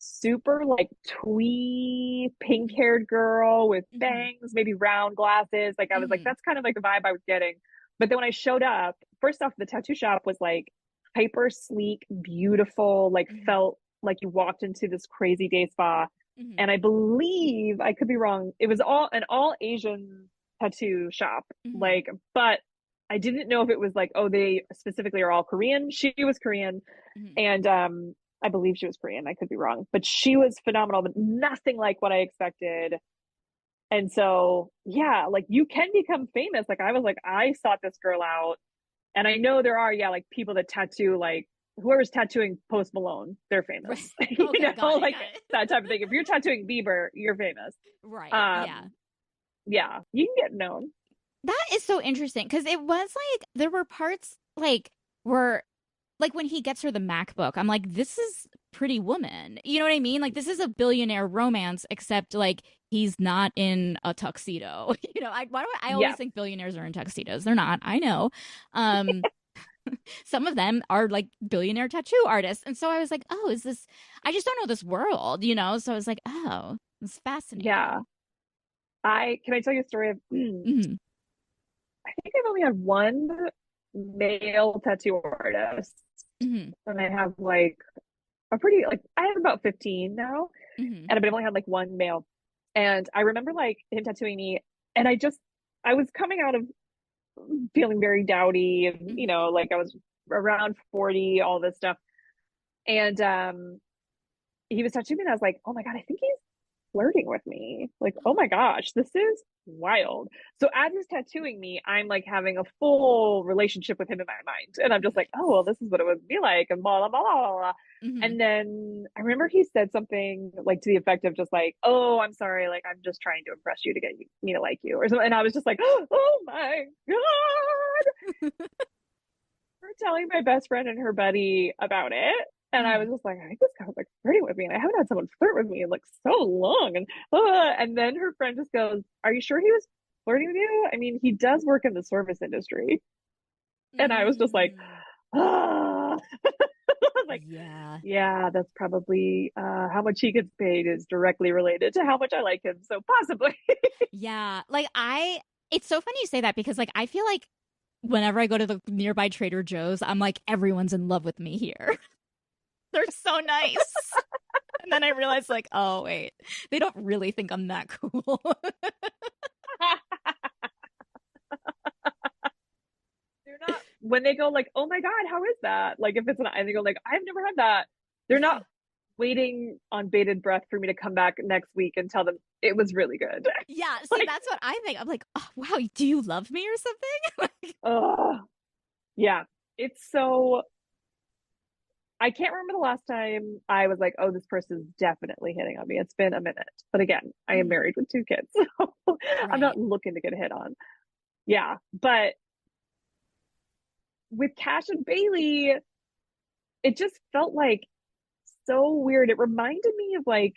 super like twee pink haired girl with Mm-hmm. bangs, maybe round glasses. Like I was like, Mm-hmm. that's kind of like the vibe I was getting. But then when I showed up, first off, the tattoo shop was like hyper sleek, beautiful, like Mm-hmm. felt like you walked into this crazy day spa. Mm-hmm. And I believe, I could be wrong, it was all Asian tattoo shop. Mm-hmm. Like, but I didn't know if it was like, oh, they specifically are all Korean. She was Korean, Mm-hmm. and I believe she was Korean. I could be wrong, but she was phenomenal, but nothing like what I expected. And so, yeah, like you can become famous. Like I was like, I sought this girl out, and I know there are, yeah, like people that tattoo, like whoever's tattooing Post Malone, they're Right. famous. You Okay, got know, it, like got it. that type of thing. If you're tattooing Bieber, you're famous. Right. Yeah. Um, yeah, you can get known. That is so interesting because it was like there were parts like where like when he gets her the MacBook, I'm like, this is Pretty Woman. You know what I mean? Like this is a billionaire romance, except like he's not in a tuxedo. Why do I always Yeah, think billionaires are in tuxedos? They're not. I know. Um, some of them are like billionaire tattoo artists, and so I was like, oh, is this? I just don't know this world, you know. So I was like, oh, it's yeah. fascinating. I can I tell you a story of Mm-hmm. I think I've only had one male tattoo artist, Mm-hmm. and I have like a pretty like I have about 15 now, Mm-hmm. and I've only had like one male. And I remember like him tattooing me, and I was coming out of feeling very dowdy, and Mm-hmm. like I was around 40, all this stuff. And he was tattooing me, and I was like, oh my God, I think he's flirting with me. Like, oh my gosh, this is wild. So as he's tattooing me, I'm like having a full relationship with him in my mind. And I'm just like, oh, well, this is what it would be like, and blah, blah, blah, blah, blah. Mm-hmm. And then I remember he said something like to the effect of just like, oh, I'm sorry, like I'm just trying to impress you to get me to like you or something. And I was just like, oh my God. For telling my best friend and her buddy about it. And I Mm-hmm. was just like, I think this guy was like flirting with me, and I haven't had someone flirt with me in like so long. And then her friend just goes, "Are you sure he was flirting with you? I mean, he does work in the service industry." And I was just like, Mm. ah. I was like, Yeah. yeah, that's probably how much he gets paid is directly related to how much I like him. So possibly, Yeah. It's so funny you say that because like I feel like whenever I go to the nearby Trader Joe's, I'm like, everyone's in love with me here. They're so nice. And then I realized like, oh wait, they don't really think I'm that cool. they're not when they go like, oh my God, how is that? Like if it's an and they go like, I've never had that. They're not Yeah. waiting on bated breath for me to come back next week and tell them it was really good. Yeah. See, Like, that's what I think. I'm like, oh, wow, do you love me or something? oh, yeah. It's so, I can't remember the last time I was like, oh, this person's definitely hitting on me. It's been a minute. But again, I am Mhm. married with two kids. So I'm Right. not looking to get hit on. Yeah. But with Cash and Bailey, it just felt like so weird. It reminded me of like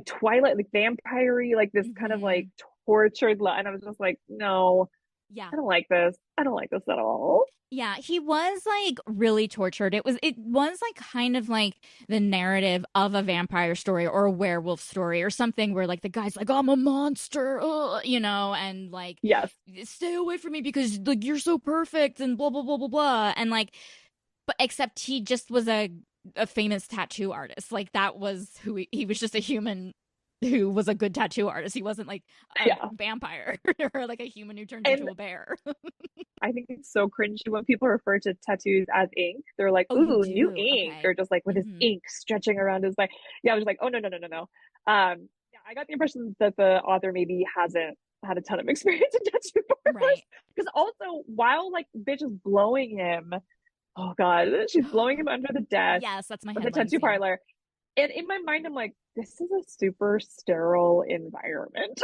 Twilight, like vampire like this kind of like Hmm. tortured love. And I was just like, no, Yeah. I don't like this. I don't like this at all. Yeah, he was like really tortured. It was like kind of like the narrative of a vampire story or a werewolf story or something where like the guy's like, I'm a monster, and like Yes. stay away from me because like you're so perfect and blah blah blah blah blah. And like but except he just was a famous tattoo artist. Like that was who he was, just a human who was a good tattoo artist. He wasn't like a Yeah. vampire or like a human who turns into And a bear. I think it's so cringy when people refer to tattoos as ink. They're like, Oh, you ooh, new do? ink, Okay. or just like with his Mm-hmm. ink stretching around his like, yeah, I was like, oh, no, no, no, no, no. Yeah, I got the impression that the author maybe hasn't had a ton of experience in tattoo parlors. Right. Because also, while like bitch is blowing him, oh God, she's blowing him under the desk Yes, that's my of the headline tattoo scene. parlor. And in my mind, I'm like, this is a super sterile environment.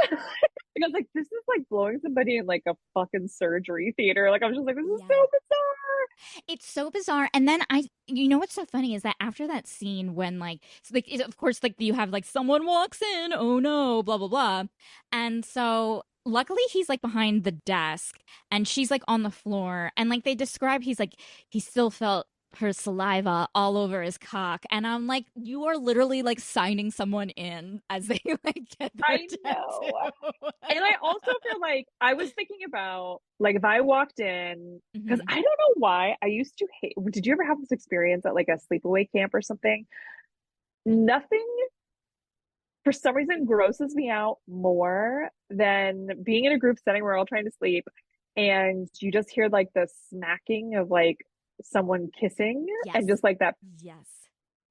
Because like this is like blowing somebody in like a fucking surgery theater. Like I was just like, this is so Yeah. bizarre. It's so bizarre. And then you know what's so funny is that after that scene when like, so like of course, like you have like someone walks in, oh no, blah, blah, blah. And so luckily he's like behind the desk and she's like on the floor. And like they describe, he's like, he still felt her saliva all over his cock, and I'm like, you are literally like signing someone in as they like get their I know. tattoo. And I also feel like I was thinking about like if I walked in, because Hmm. I don't know why I used to hate. Did you ever have this experience at like a sleepaway camp or something? Nothing for some reason grosses me out more than being in a group setting where we're all trying to sleep and you just hear like the smacking of like someone kissing Yes, and just like that, yes.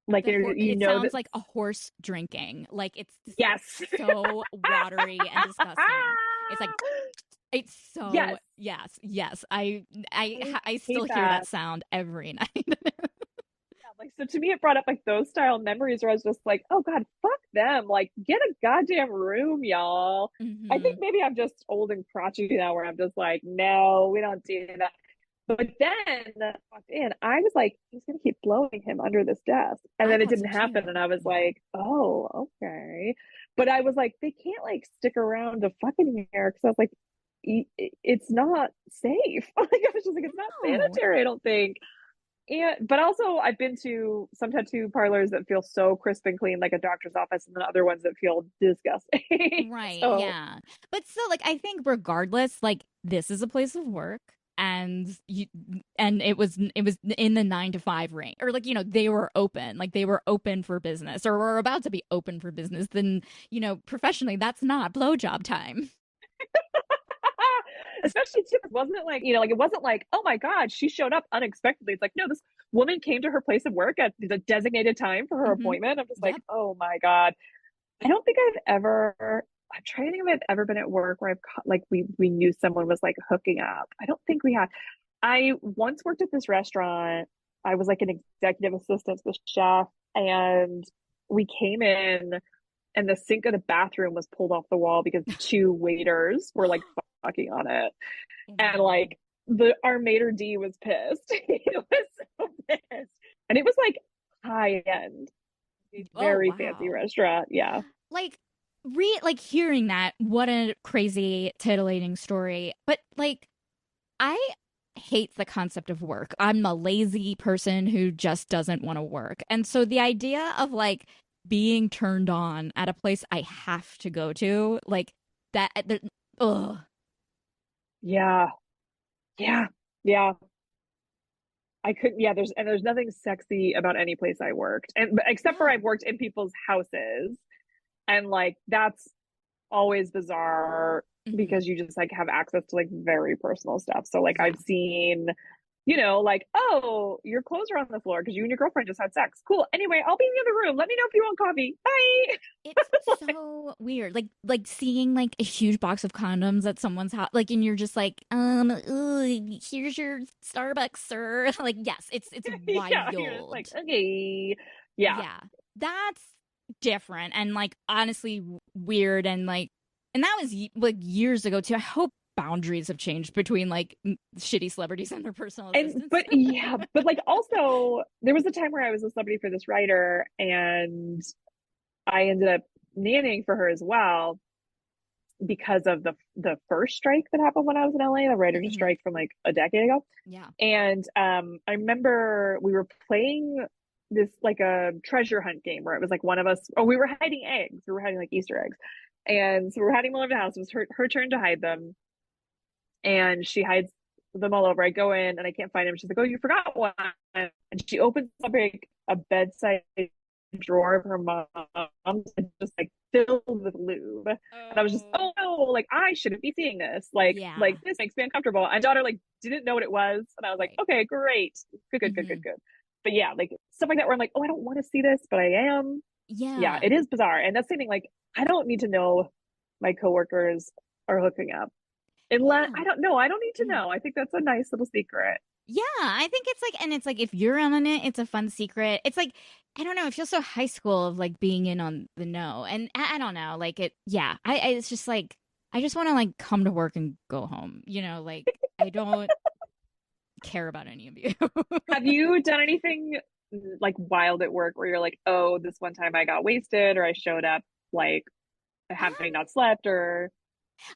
like The you it know sounds that, like a horse drinking. Like it's yes. so watery and disgusting. It's like it's so Yes, yes, yes. I hate still hear that that. sound every night. Yeah, like so to me it brought up like those style memories where I was just like, oh God, fuck them. Like get a goddamn room, y'all. I think Hmm. maybe I'm just old and crotchety now where I'm just like, no, we don't do that. But then I walked in, I was like, he's gonna keep blowing him under this desk. And I then it thought didn't so happen. And too. I was Yeah. like, oh, okay. But I was like, they can't like stick around to fucking here because I was like, it's not safe. Like I was just like, it's not No. sanitary, I don't think. And but also I've been to some tattoo parlors that feel so crisp and clean, like a doctor's office, and then other ones that feel disgusting. Right, So yeah. But still, like, I think regardless, like, this is a place of work, and it was in the 9 to 5 range, or like, they were open, like they were open for business, or were about to be open for business. Then, professionally, that's not blowjob time. especially too, wasn't it like, like it wasn't like, oh my God, she showed up unexpectedly. It's like, no, this woman came to her place of work at the designated time for her Hmm. appointment. I'm just like, Yep. oh my God. I don't think I'm trying to think if I've ever been at work where like we knew someone was like hooking up. I don't think we had. I once worked at this restaurant. I was like an executive assistant to the chef, and we came in, and the sink of the bathroom was pulled off the wall because two waiters were like fucking on it, Oh my and God. like the our maitre d was pissed. He was so pissed, and it was like high end, Oh, very fancy wow. restaurant. Yeah. Like, like hearing that, what a crazy, titillating story. But like, I hate the concept of work. I'm a lazy person who just doesn't want to work. And so the idea of like being turned on at a place I have to go to, like that, ugh. Yeah. Yeah. Yeah. I couldn't, yeah, there's nothing sexy about any place I worked. And except for I've No. worked in people's houses and like that's always bizarre Hmm. because you just like have access to like very personal stuff. So like Yeah. I've seen, like, oh, your clothes are on the floor because you and your girlfriend just had sex. Cool. Anyway, I'll be in the other room. Let me know if you want coffee. It's Bye. so weird. Like seeing like a huge box of condoms at someone's house, like, and you're just like, here's your Starbucks, sir. Like, yes, it's Yeah, you're just like, wild. okay. Yeah. Yeah, that's different and like honestly weird, and that was like years ago too. I hope boundaries have changed between like shitty celebrities and their personal And assistants. but yeah, but like also there was a time where I was a celebrity for this writer and I ended up nannying for her as well because of the first strike that happened when I was in LA, the writer's Hmm. strike from like a decade ago. Yeah. And I remember we were playing this like a treasure hunt game where it was like one of us, oh, we were hiding eggs. We were hiding like Easter eggs. And so we were hiding them all over the house. It was her turn to hide them. And she hides them all over. I go in and I can't find them. She's like, "Oh, you forgot one." And she opens up a bedside drawer of her mom's and just like filled with lube. And I was just, Oh. oh no, like I shouldn't be seeing this. Like Yeah. this makes me uncomfortable. My daughter like didn't know what it was, and I was like, Right. okay, great, good, good, good, Hmm. good, good. But yeah, like stuff like that where I'm like, oh, I don't want to see this, but I am. Yeah, Yeah. it is bizarre, and that's the thing. Like, I don't need to know my coworkers are hooking up. Unless Yeah. I don't know, I don't need to Mhm. know. I think that's a nice little secret. Yeah, I think it's like, and it's like if you're on it, it's a fun secret. It's like, I don't know, it feels so high school of like being in on the know. And I don't know, like yeah, it's just like, I just want to like come to work and go home, like I don't care about any of you. Have you done anything like wild at work where you're like, oh, this one time I got wasted or I showed up like having Um, not slept or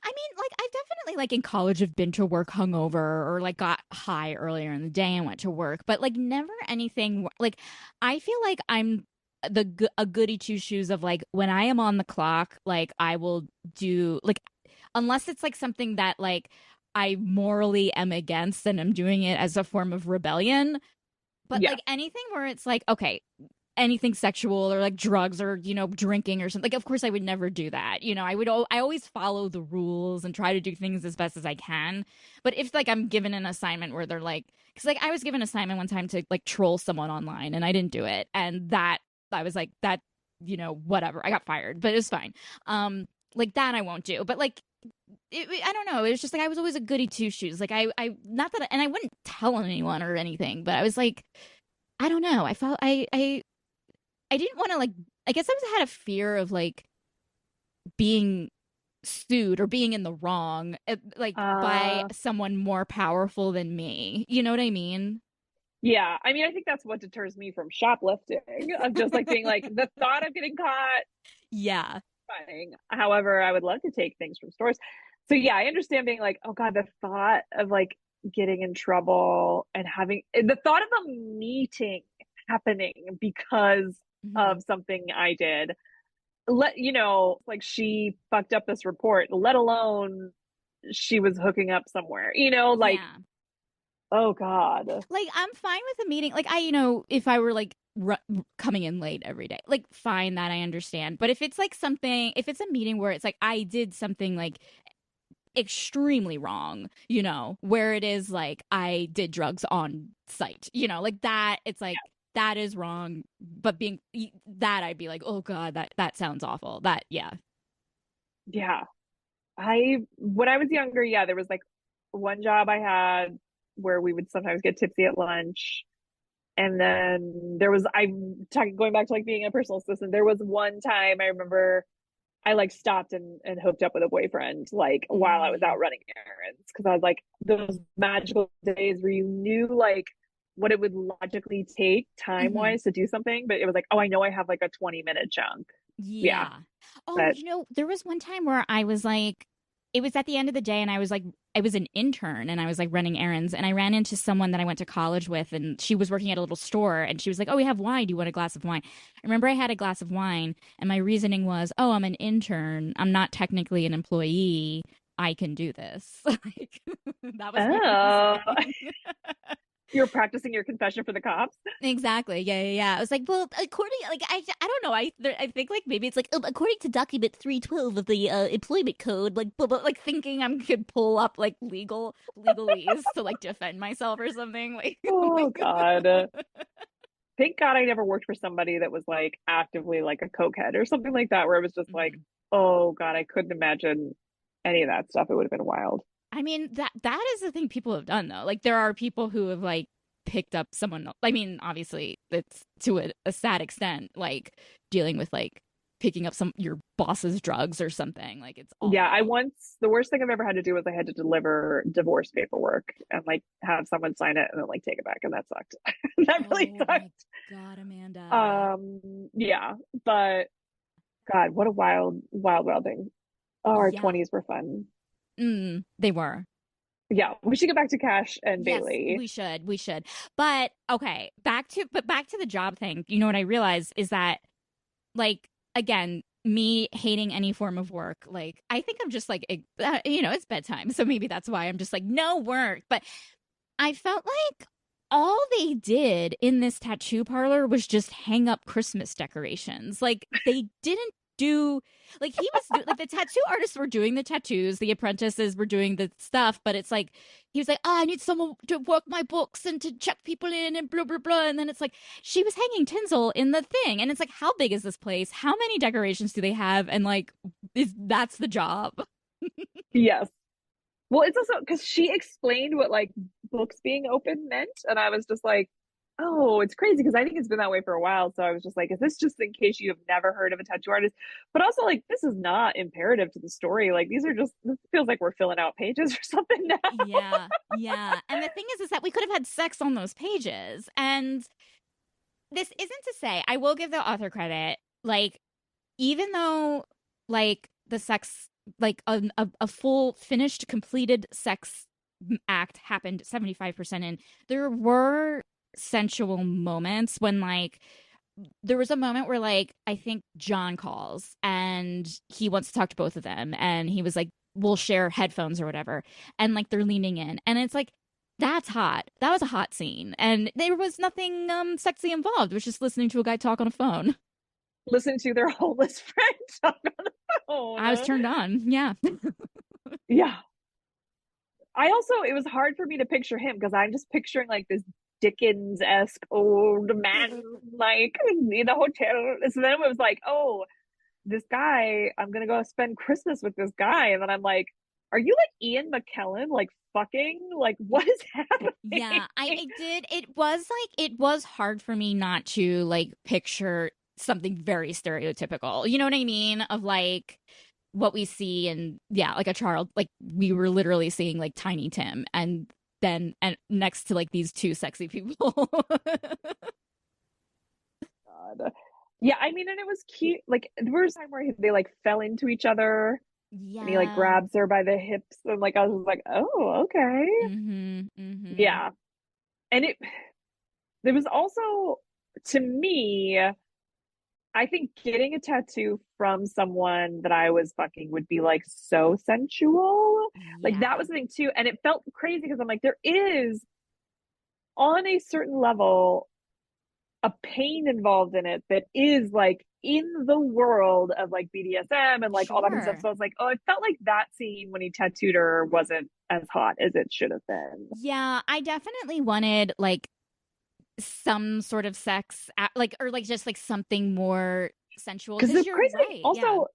I mean, like, I've definitely, like, in college have been to work hungover or like got high earlier in the day and went to work, but like never anything like I feel like I'm a goody two shoes of like when I am on the clock, like I will do like unless it's like something that like I morally am against and I'm doing it as a form of rebellion. But Yeah. like anything where it's like, okay, anything sexual or like drugs or drinking or something, like of course I would never do that. I always follow the rules and try to do things as best as I can. But if like I'm given an assignment where they're like, because like I was given an assignment one time to like troll someone online and I didn't do it, and that I was like that, whatever, I got fired, but it was fine. Like that I won't do. But like I don't know. It was just like I was always a goody two shoes. Like I not that, and I wouldn't tell anyone or anything. But I was like, I don't know. I felt I didn't want to like. I guess I was had a fear of like being sued or being in the wrong, like by Uh, someone more powerful than me. You know what I mean? yeah. I mean, I think that's what deters me from shoplifting, of just like being like the thought of getting caught. Yeah. Fine. However, I would love to take things from stores. So yeah, I understand being like, oh God, the thought of like getting in trouble and having the thought of a meeting happening because Hmm. of something I did. Like she fucked up this report, let alone she was hooking up somewhere, like, Yeah. oh God. Like I'm fine with a meeting. Like if I were like coming in late every day, like fine, that I understand. But if it's like something, if it's a meeting where it's like I did something like extremely wrong, where it is like I did drugs on site, like that, it's like that is wrong. But being that, I'd be like, oh God, that sounds awful. That, yeah. Yeah. When I was younger, yeah, there was like one job I had where we would sometimes get tipsy at lunch. And then I'm talking, going back to like being a personal assistant. There was one time I remember I like stopped and hooked up with a boyfriend like while I was Mm, out running errands, because I was like those magical days where you knew like what it would logically take time hmm. wise to do something, but it was like, oh, I know I have like a 20-minute chunk. Yeah, Yeah. Oh, but there was one time where I was like, it was at the end of the day, and I was like, I was an intern and I was like running errands, and I ran into someone that I went to college with, and she was working at a little store, and she was like, oh, we have wine. Do you want a glass of wine? I remember I had a glass of wine, and my reasoning was, oh, I'm an intern. I'm not technically an employee. I can do this. Like, that was my oh, reasoning. you're practicing your confession for the cops. Exactly. Yeah, yeah, yeah. I was like, well, according, like, I don't know. I think like maybe it's like according to document 312 of the employment code, like, like thinking I could pull up like legalese to like defend myself or something. Like, Oh like, God. Thank God I never worked for somebody that was like actively like a cokehead or something like that, where it was just like, mhm. oh God, I couldn't imagine any of that stuff. It would have been wild. I mean that is the thing people have done though. Like, there are people who have like picked up someone. I mean, obviously, it's to a sad extent, like dealing with like picking up some your boss's drugs or something. Like, it's Yeah, awful. the worst thing I've ever had to do was I had to deliver divorce paperwork and like have someone sign it and then like take it back. And that sucked. That really Oh my sucked. God, Amanda. Yeah, but God, what a wild, wild, wild thing. Oh, our Yeah. 20s were fun. They were. Yeah, we should get back to Cash and Yes, Bailey. we should. We should. But okay, back to the job thing. You know what I realized is that, like, again, me hating any form of work, like I think I'm just like it's bedtime. So maybe that's why I'm just like no work. But I felt like all they did in this tattoo parlor was just hang up Christmas decorations. Like, they didn't do, like, like the tattoo artists were doing the tattoos, the apprentices were doing the stuff, but it's like he was like, oh, I need someone to work my books and to check people in and blah blah blah. And then it's like she was hanging tinsel in the thing, and it's like, how big is this place? How many decorations do they have? And like, that's the job. Yes. Well, it's also because she explained what like books being open meant, and I was just like, oh, it's crazy because I think it's been that way for a while. So I was just like, is this just in case you have never heard of a tattoo artist? But also, like, this is not imperative to the story. Like, these are just, this feels like we're filling out pages or something now. Yeah, yeah. And the thing is that we could have had sex on those pages. And this isn't to say, I will give the author credit, like, even though like the sex like a full finished completed sex act happened 75% in. There were sensual moments when like there was a moment where like I think John calls and he wants to talk to both of them and he was like we'll share headphones or whatever and like they're leaning in and it's like that's hot. That was a hot scene and there was nothing sexy involved. It was just listening to a guy talk on a phone. Listen to their homeless friend talk on the I was phone. turned on. Yeah. Yeah. I also, it was hard for me to picture him because I'm just picturing like this Dickens-esque old man, like in the hotel. So then it was like, oh, this guy, I'm gonna go spend Christmas with this guy. And then I'm like, are you like Ian McKellen, like fucking? Like, what is happening? Yeah, I did. It was like it was hard for me not to like picture something very stereotypical. You know what I mean? Of like what we see and yeah, like a child like we were literally seeing like Tiny Tim and then and next to like these two sexy people. God. Yeah, I mean, and it was cute. Like, there was a time where they like fell into each other and he like Yeah. grabs her by the hips. And like, I was like, oh, okay. Mm-hmm. Mm-hmm. Yeah. And there was also, to me, I think getting a tattoo from someone that I was fucking would be like so sensual. Like that Yeah. was the thing too. And it felt crazy because I'm like, there is on a certain level a pain involved in it that is like in the world of like BDSM and like all that kind of stuff. Sure. So I was like, oh, it felt like that scene when he tattooed her wasn't as hot as it should have been. Yeah, I definitely wanted like some sort of sex like or like just like something more sensual Because because the you're crazy thing right. Yeah. also,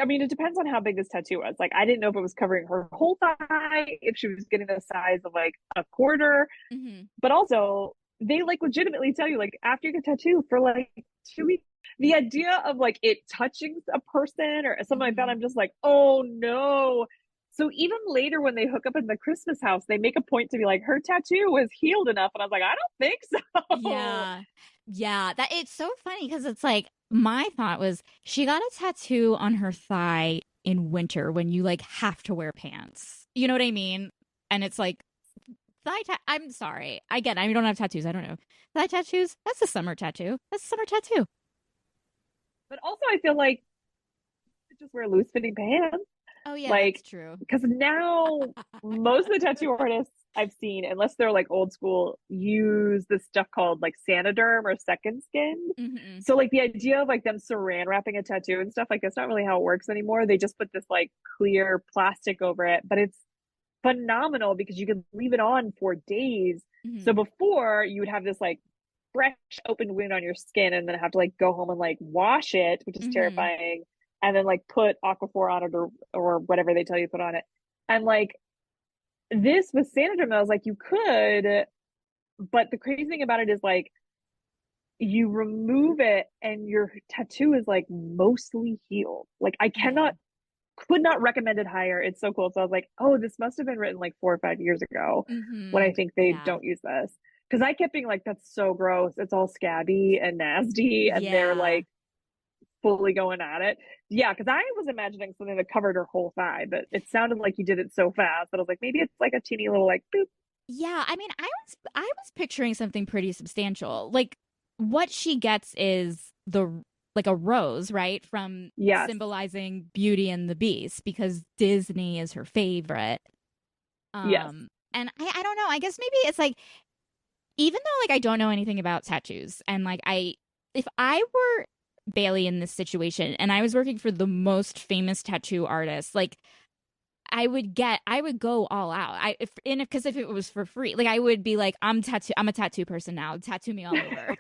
I mean, it depends on how big this tattoo was. Like, I didn't know if it was covering her whole thigh, if she was getting the size of like a quarter, Mm-hmm. but also they like legitimately tell you like after you get a tattoo for like 2 weeks, the idea of like it touching a person or something like that, Mm-hmm. I'm just like, oh no. So even later when they hook up in the Christmas house, they make a point to be like, her tattoo was healed enough. And I was like, I don't think so. Yeah. Yeah. That it's so funny because it's like my thought was she got a tattoo on her thigh in winter when you like have to wear pants. You know what I mean? And it's like I'm sorry. Again, I don't have tattoos. I don't know. Thigh tattoos, that's a summer tattoo. That's a summer tattoo. But also I feel like just wear loose fitting pants. Oh yeah, that's Like, true. because now most of the tattoo artists I've seen, unless they're like old school, use this stuff called like Sanoderm or second skin. Mm-hmm. So like the idea of like them saran wrapping a tattoo and stuff, like that's not really how it works anymore. They just put this like clear plastic over it, but it's phenomenal because you can leave it on for days. So Mm-hmm. before you would have this like fresh open wound on your skin and then have to like go home and like wash it, which is Mm-hmm. terrifying, and then like put Aquaphor on it or whatever they tell you to put on it. And like this with Sanoderm, I was like, you could, but the crazy thing about it is like you remove it and your tattoo is like mostly healed. Like I Yeah. cannot could not recommend it higher. It's so cool. So I was like, oh, this must have been written like 4 or 5 years ago when I Mm-hmm. think they Yeah. don't use this. Because I kept being like, that's so gross. It's all scabby and nasty. And they're Yeah. like fully going at it. Yeah, because I was imagining something that covered her whole thigh, but it sounded like you did it so fast that I was like, maybe it's like a teeny little like boop. Yeah, I mean, I was picturing something pretty substantial. Like what she gets is the like a rose, right? From Yes. symbolizing Beauty and the Beast because Disney is her favorite. Yes. And I don't know, I guess maybe it's like even though like I don't know anything about tattoos and like I if I were Bailey in this situation and I was working for the most famous tattoo artist, like I would go all out. I if and because if it was for free, like I would be like, I'm a tattoo person now. Tattoo me all over.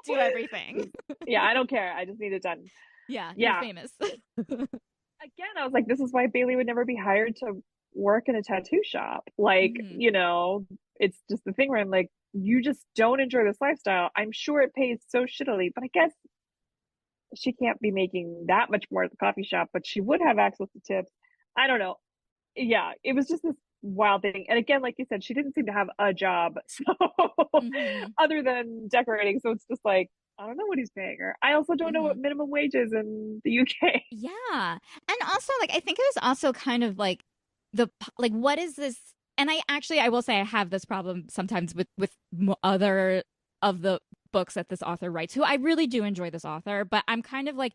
Do everything. Yeah, I don't care. I just need it done. Yeah, you're Yeah. famous. Again, I was like, this is why Bailey would never be hired to work in a tattoo shop. Like, Hmm. it's just the thing where I'm like, you just don't enjoy this lifestyle. I'm sure it pays so shittily, but I guess she can't be making that much more at the coffee shop, but she would have access to tips. I don't know. Yeah, it was just this wild thing. And again, like you said, she didn't seem to have a job. So Hmm. other than decorating. So it's just like, I don't know what he's paying her. I also don't know Mm-hmm. what minimum wage is in the UK. Yeah. And also, like, I think it was also kind of like like, what is this? And I will say I have this problem sometimes with other of the books that this author writes, who I really do enjoy this author, but I'm kind of like,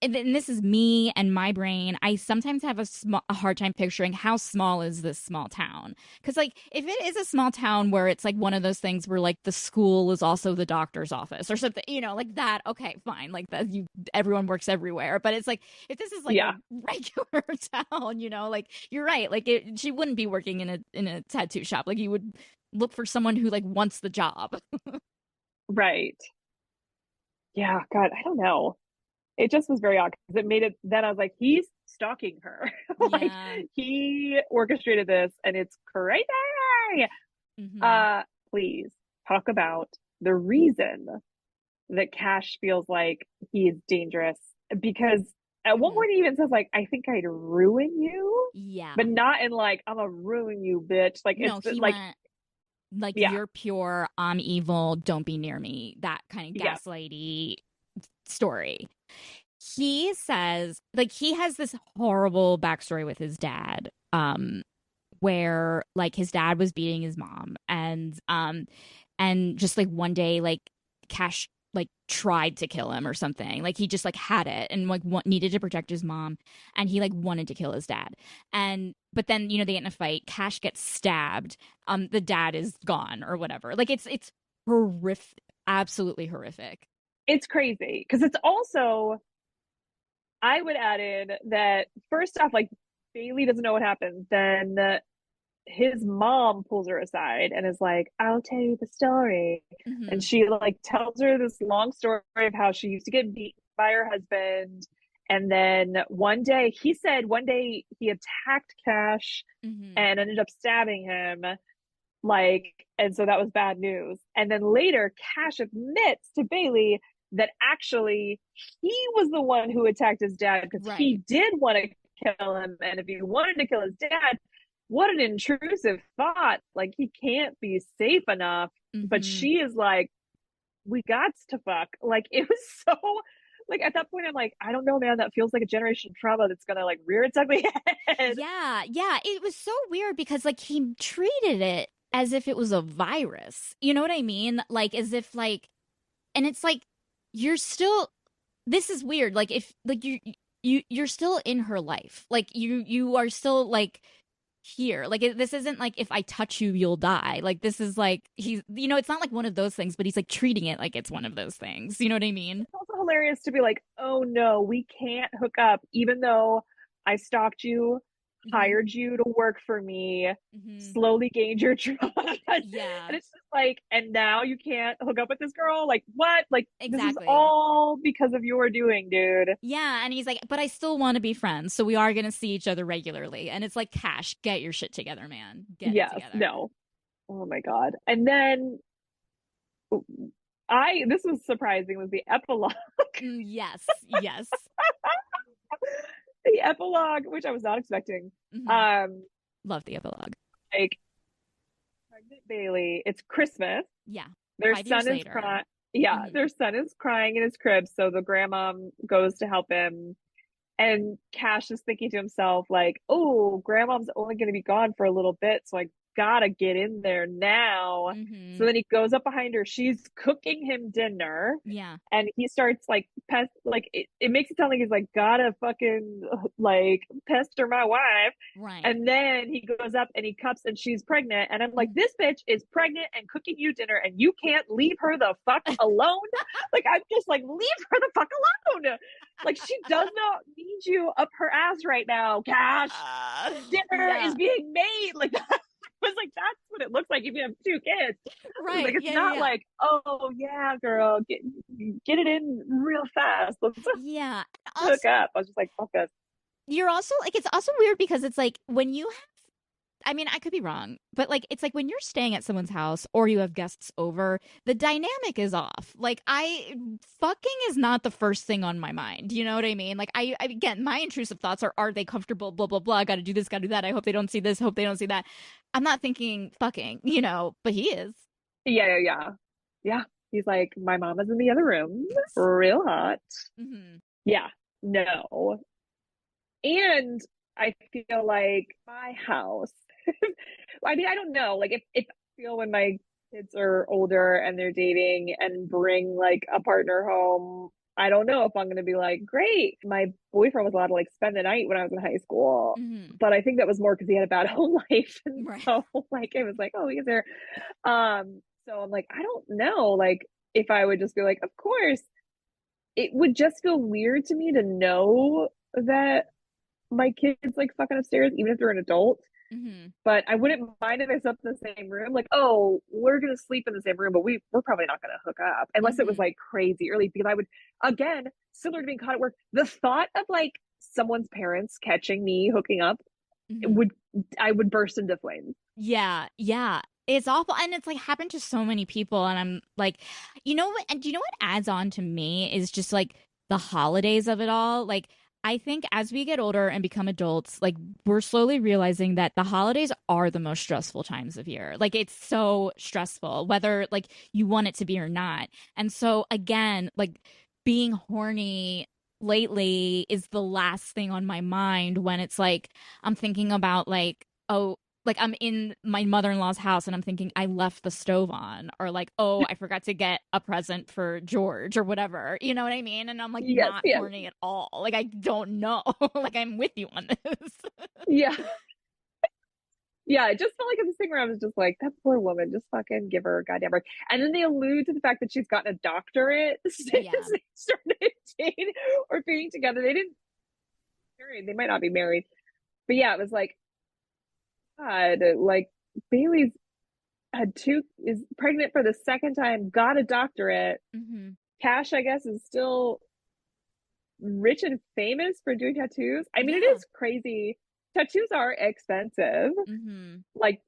and this is me and my brain. I sometimes have a hard time picturing how small is this small town. Because, like, if it is a small town where it's like one of those things where like the school is also the doctor's office or something, like that, okay, fine, like that, everyone works everywhere. But it's like, if this is like a Yeah, regular town, like, you're right, like she wouldn't be working in a tattoo shop. Like, you would look for someone who like wants the job. right. Yeah, God, I don't know. It just was very odd because it made it. Then I was like, he's stalking her. Like Yeah. he orchestrated this, and it's crazy. Hmm. Uh, please talk about the reason that Cash feels like he's dangerous because at one Hmm. point he even says like, "I think I'd ruin you," Yeah. but not in like, "I'm gonna ruin you, bitch." Like No, it's he like, went like, yeah, you're pure, I'm evil, don't be near me. That kind of yes, gaslighty story. He says, like, he has this horrible backstory with his dad, where like his dad was beating his mom, and just like one day, like, Cash like tried to kill him or something. Like, he just like had it and like needed to protect his mom, and he like wanted to kill his dad. And but then, they get in a fight, Cash gets stabbed, the dad is gone or whatever. Like, it's horrific, absolutely horrific. it's crazy because it's also. I would add in that first off, like Bailey doesn't know what happened. Then his mom pulls her aside and is like, "I'll tell you the story." And Hmm. she like tells her this long story of how she used to get beaten by her husband. And then one day, he said one day he attacked Cash Hmm. and ended up stabbing him. Like, and so that was bad news. And then later, Cash admits to Bailey that actually he was the one who attacked his dad because he Right. did want to kill him. And if he wanted to kill his dad, what an intrusive thought. Like, he can't be safe enough. But Hmm. she is like, we got to fuck. Like, it was so, like, at that point, I'm like, I don't know, man. That feels like a generation trauma that's going to, like, rear its ugly head. Yeah, yeah. It was so weird because like he treated it as if it was a virus. You know what I mean? Like, as if like, and it's like, you're still, this is weird. Like, if like you're still in her life. Like, you are still like here. Like, this isn't like, if I touch you you'll die. Like, this is like, he's, it's not like one of those things, but he's like treating it like it's one of those things. You know what I mean? It's also hilarious to be like, oh no, we can't hook up, even though I stalked you, Hmm. hired you to work for me, Hmm. slowly gained your trust. And Yeah, it's just like, and now you can't hook up with this girl? Like, what? Like, this is exactly. all because of your doing, dude. Yeah, and he's like, but I still want to be friends, so we are going to see each other regularly. And it's like, Cash, get your shit together, man. Get it Yes, together. no. Oh my God. And then this was surprising, was the epilogue. Yes, yes. The epilogue, which I was not expecting. Hmm. Um, Love the epilogue. like pregnant Bailey, it's Christmas. Yeah. Their 5 years son is later. crying. Yeah, Hmm. their son is crying in his crib. So the grandma goes to help him. And Cash is thinking to himself, like, oh, grandma's only going to be gone for a little bit. So I gotta get in there now. So Hmm. then he goes up behind her. She's cooking him dinner. Yeah. And he starts like it makes it sound like he's like gotta fucking like pester my wife. Right. And then he goes up and he cups and she's pregnant. And I'm like, Mhm. this bitch is pregnant and cooking you dinner and you can't leave her the fuck alone. Like, I'm just like, leave her the fuck alone. Like, she does not need you up her ass right now. Cash, dinner is Yeah. being made. Like, that was like, that's what it looks like if you have two kids. Like, Right. it's Yeah. Yeah. not Yeah. like, oh yeah, girl, get it in real fast. Let's Yeah. hook Also, up. I was just like, fuck us. you're also like, it's also weird because it's like, when you have, I mean, I could be wrong, but like, it's like when you're staying at someone's house or you have guests over, the dynamic is off. Like, fucking is not the first thing on my mind. You know what I mean? Like, again, my intrusive thoughts are they comfortable? Blah, blah, blah. Got to do this, got to do that. I hope they don't see this. Hope they don't see that. I'm not thinking fucking, but he is. Yeah, yeah, yeah, yeah. He's like, my mom is in the other room, real hot. Mm-hmm. Yeah, no. And I feel like my house, I mean, I don't know. Like if I feel when my kids are older and they're dating and bring like a partner home, I don't know if I'm gonna be like, great. My boyfriend was allowed to like spend the night when I was in high school. Mm-hmm. But I think that was more because he had a bad home life. And Right. so like it was like, oh, he's there. So I'm like, I don't know, like if I would just be like, of course, it would just feel weird to me to know that my kids like fucking upstairs, even if they're an adult. Mm-hmm. But I wouldn't mind if I slept in the same room. Like, oh, we're gonna sleep in the same room, but we're probably not gonna hook up unless it was Mm-hmm. like crazy early. Because I would, again, similar to being caught at work, the thought of like someone's parents catching me hooking up Mm-hmm. would, I would burst into flames. Yeah, yeah. It's awful. And it's like happened to so many people. And I'm like, you know what? And do you know what adds on to me is just like the holidays of it all? Like, I think as we get older and become adults, like we're slowly realizing that the holidays are the most stressful times of year. Like, it's so stressful, whether like you want it to be or not. And so, again, like being horny lately is the last thing on my mind when it's like I'm thinking about like, oh, like I'm in my mother-in-law's house and I'm thinking I left the stove on, or like, oh, I forgot to get a present for George or whatever. You know what I mean? And I'm like Yes, not yes, horny at all. Like I don't know. Like I'm with you on this. yeah. Yeah, it just felt like this thing where I was just like, that poor woman, just fucking give her a goddamn break. And then they allude to the fact that she's gotten a doctorate since Yeah. they started dating or being together. They didn't marry, they might not be married. But yeah, it was like, God, like Bailey's had two, is pregnant for the second time, got a doctorate. Hmm. Cash, I guess, is still rich and famous for doing tattoos. I mean, it Yeah. is crazy. Tattoos are expensive. Hmm. Like,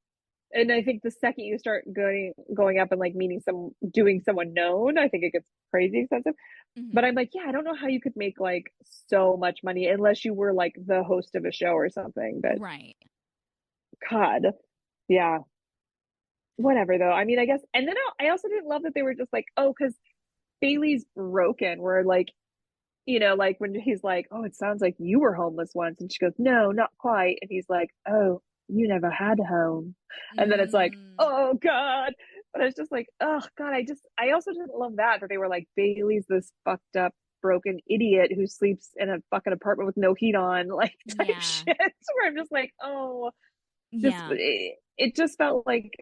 and I think the second you start going up and like meeting some doing someone known, I think it gets crazy expensive. But Hmm. I'm like, yeah, I don't know how you could make like so much money unless you were like the host of a show or something. But Right. God, yeah, whatever though. I mean, I guess, and then I also didn't love that they were just like, oh, because Bailey's broken. Where like, you know, like when he's like, oh, it sounds like you were homeless once, and she goes, no, not quite, and he's like, oh, you never had a home, and then it's like, Mm. oh God. But I was just like, oh God, I also didn't love that they were like, Bailey's this fucked up broken idiot who sleeps in a fucking apartment with no heat on, like type Yeah. shit. Where I'm just like, oh, just Yeah. it just felt like,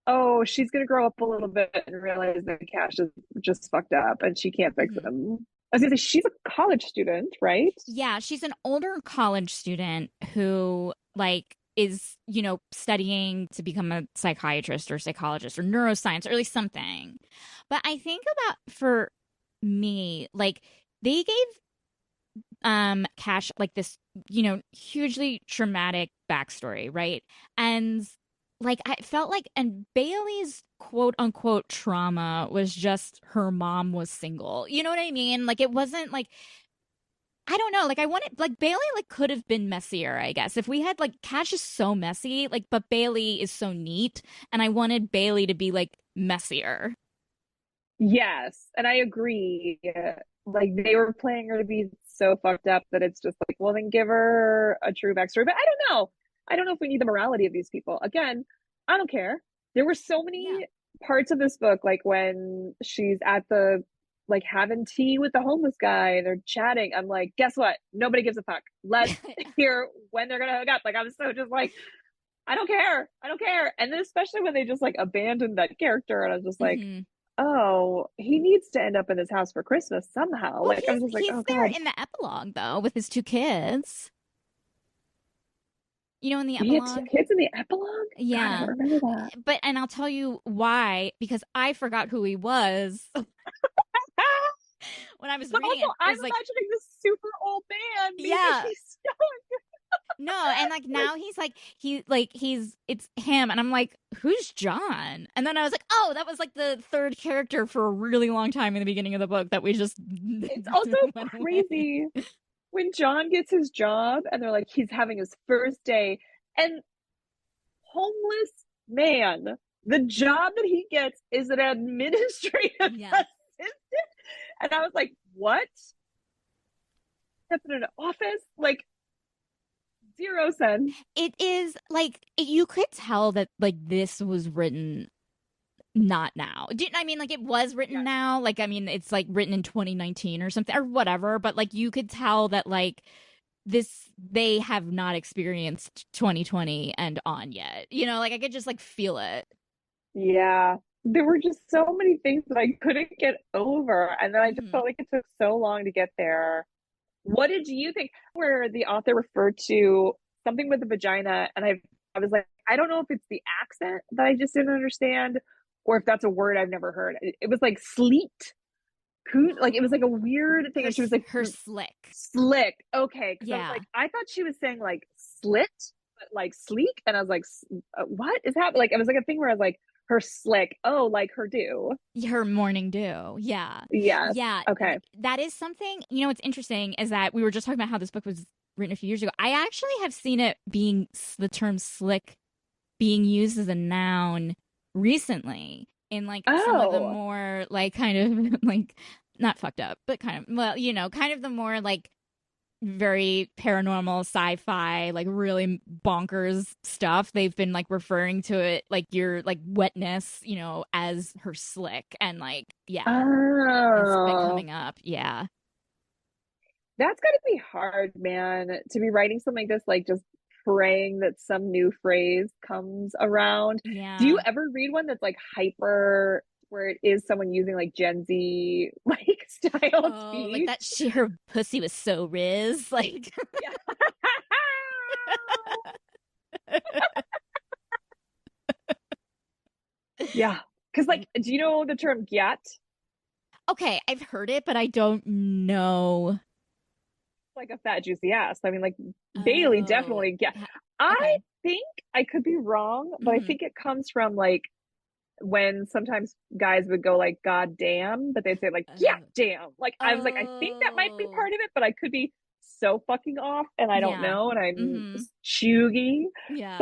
oh, she's gonna grow up a little bit and realize that Cash is just fucked up and she can't fix Hmm. him. I was gonna say she's a college student, right? Yeah, she's an older college student who like is, studying to become a psychiatrist or psychologist or neuroscience or at least something. But I think about for me, like they gave Cash like this, hugely traumatic backstory, right? And like I felt like and Bailey's quote unquote trauma was just her mom was single. You know what I mean? Like it wasn't like I don't know. Like I wanted like Bailey like could have been messier, I guess. If we had like Cash is so messy, like but Bailey is so neat, and I wanted Bailey to be like messier. Yes, and I agree. Like they were playing her to be so fucked up that it's just like, well, then give her a true backstory. But I don't know. I don't know if we need the morality of these people. Again, I don't care. There were so Yeah. many parts of this book, like when she's at the like having tea with the homeless guy and they're chatting. I'm like, guess what? Nobody gives a fuck. Let's hear when they're gonna hook up. Like I'm so just like, I don't care. I don't care. And then especially when they just like abandoned that character, and I was just like, Hmm. oh, he needs to end up in his house for Christmas somehow. Well, Like I was just like, he's oh there God, in the epilogue though with his two kids. In the he had two epilogue. kids in the epilogue. God, I don't Yeah. remember that. But and I'll tell you why because I forgot who he was when I was But reading also, it. I I'm was like, imagining this super old man. Maybe yeah. he's still No, and like like, now he's it's him and I'm like, who's John? And then I was like, oh, that was like the third character for a really long time in the beginning of the book that we just it's also went away. crazy when John gets his job and they're like, he's having his first day, and homeless man The job that he gets is an administrative Yes. assistant. And I was like, what? That's in an office? Like, 0 cents. It is like you could tell that like this was written not now. I mean, like it was written Yes. now. Like, I mean, it's like written in 2019 or something or whatever. But like you could tell that like this they have not experienced 2020 and on yet. You know, like I could just like feel it. Yeah. There were just so many things that I couldn't get over. And then I just Mm-hmm. felt like it took so long to get there. What did you think? Where the author referred to something with the vagina, and I was like, I don't know if it's the accent that I just didn't understand, or if that's a word I've never heard. It was like sleet, like it was like a weird thing, and she was like Her slick. slick. Okay, because I was Yeah. like, I thought she was saying like slit, but like sleek, and I was like, what is happening? Like it was like a thing where I was like, her slick. Oh, like her dew. Her morning dew. Yeah. Yes. Yeah. Okay. That is something, you know, what's interesting is that we were just talking about how this book was written a few years ago. I actually have seen it being the term slick being used as a noun recently in like some of the Oh. more like kind of like not fucked up, but kind of, well, you know, kind of the more like very paranormal sci-fi like really bonkers stuff. They've been like referring to it like your like wetness, you know, as her slick and like yeah, it's been Oh. coming up. Yeah. That's got to be hard, man, to be writing something like this, like just praying that some new phrase comes around. Do you Yeah. ever read one that's like hyper, where it is someone using like Gen Z like style Oh, like speech? that her pussy was so riz like Yeah. Yeah. Because, like, do you know the term gyat? okay, I've heard it but I don't know. Like a fat, juicy ass. I mean, like, Bailey Oh, definitely gyat. I okay. think I could be wrong, but I Hmm. think it comes from like when sometimes guys would go like god damn, but they'd say like yeah Oh. damn. Like I was like, I think that might be Oh. part of it, but I could be so fucking off and I don't Yeah. know, and I'm Hmm. chuggy. Yeah.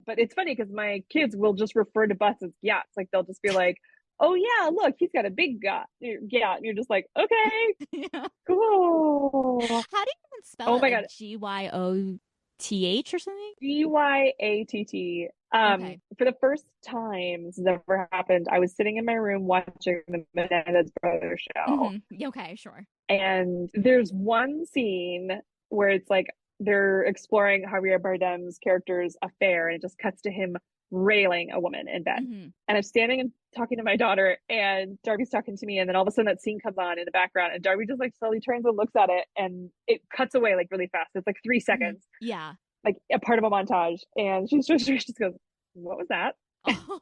But it's funny because my kids will just refer to butts as yachts. Like they'll just be like, oh yeah, look, he's got a big gut. Yeah, and you're just like, okay, Yeah. cool. How do you even spell Oh it? my Like god, Gyott or something? Gyatt. Okay. For the first time this has ever happened, I was sitting in my room watching the Menendez Brothers show. Okay, sure. And there's one scene where it's like they're exploring Javier Bardem's character's affair, and it just cuts to him railing a woman in bed. Hmm. And I'm standing and talking to my daughter, and Darby's talking to me, and then all of a sudden that scene comes on in the background, and Darby just like slowly turns and looks at it, and it cuts away like really fast. It's like 3 seconds, Yeah. like a part of a montage, and she just goes, "What was that?" Oh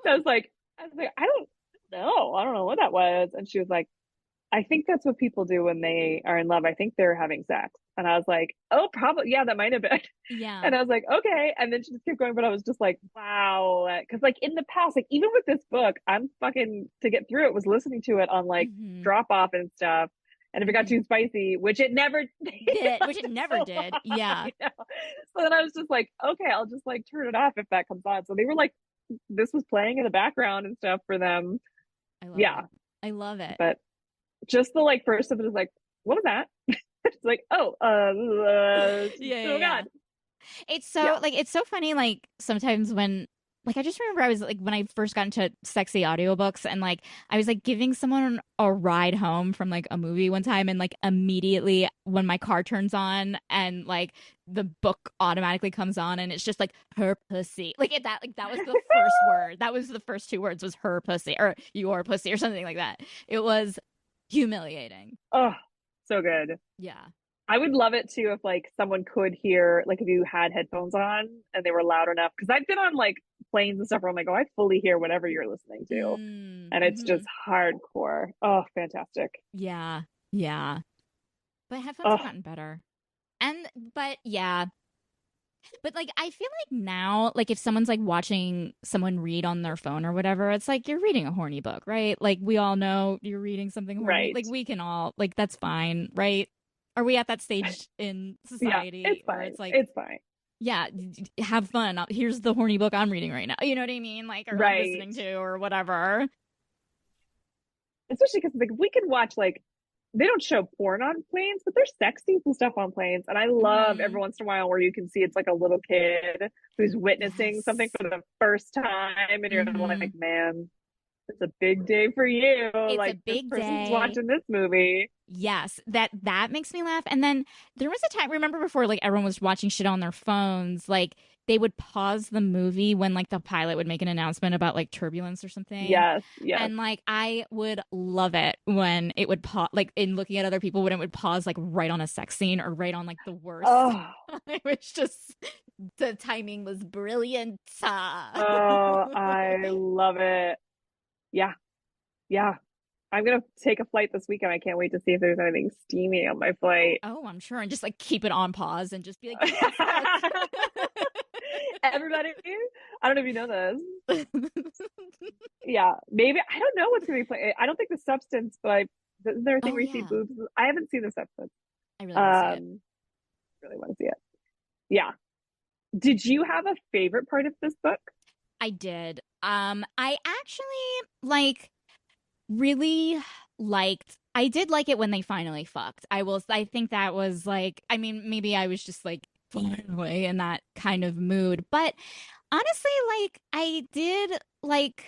So I was like, I don't know what that was, and she was like, I think that's what people do when they are in love. I think they're having sex. And I was like, oh, probably, yeah, that might have been. no. Yeah. And I was like, okay. And then she just kept going, but I was just like, wow. Cause like in the past, like even with this book, I'm fucking to get through it was listening to it on like Hmm. drop off and stuff. And if it got Hmm. too spicy, which it never Did which it lasted never so did. long, Yeah. you know? So then I was just like, okay, I'll just like turn it off if that comes on. So they were like, this was playing in the background and stuff for them. I love Yeah. it. I love it. But just the like first of it is like, what was that? It's like, Yeah, yeah, oh yeah. god, It's yeah. so like it's so funny like sometimes when like I just remember I was like when I first got into sexy audiobooks and like I was like giving someone a ride home from like a movie one time and like immediately when my car turns on and like the book automatically comes on and it's just like her pussy. Like that was the first word. That was the first two words was her pussy or your pussy or something like that. It was humiliating. Oh, so good. Yeah. I would love it too if like someone could hear, like if you had headphones on and they were loud enough, because I've been on like planes and stuff where I'm like, oh, I fully hear whatever you're listening to, and it's just Mm-hmm. hardcore. Oh, fantastic. Yeah. Yeah. But headphones have Oh, gotten better. And but yeah. But like I feel like now, like if someone's like watching someone read on their phone or whatever, it's like you're reading a horny book, right? Like we all know you're reading something horny. right. Like we can all like that's fine, right? Are we at that stage in Yeah, society it's where fine. it's like It's fine. yeah, have fun. Here's the horny book I'm reading right now. You know what I mean? Like, or Right. listening to or whatever. Especially because like we could watch like they don't show porn on planes, but there's sex scenes and stuff on planes. And I love every Hmm. once in a while where you can see it's like a little kid who's witnessing something Yes. for the first time, and you're Hmm. like, man, it's a big day for you. It's a Like this big person's day. watching this movie. Yes, that makes me laugh. And then there was a time, remember before like everyone was watching shit on their phones, like they would pause the movie when like the pilot would make an announcement about like turbulence or something. Yes, yes. And like I would love it when it would pause, like in looking at other people when it would pause like right on a sex scene or right on like the worst. Oh, It was just the timing was brilliant. oh, I love it. Yeah, yeah. I'm gonna take a flight this weekend. I can't wait to see if there's anything steamy on my flight. Oh, I'm sure. And just like keep it on pause and just be like, yes, look. Everybody, I don't know if you know this. Yeah, maybe I don't know what's gonna be playing. I don't think the substance, but isn't there a thing Oh where you see yeah, boobs? I haven't seen the substance. I really want to see it. Really want to see it. Yeah. Did you have a favorite part of this book? I did. I actually like really liked. I did like it when they finally fucked. I think that was like. I mean, maybe I was just like finally in that kind of mood, but honestly, like I did like.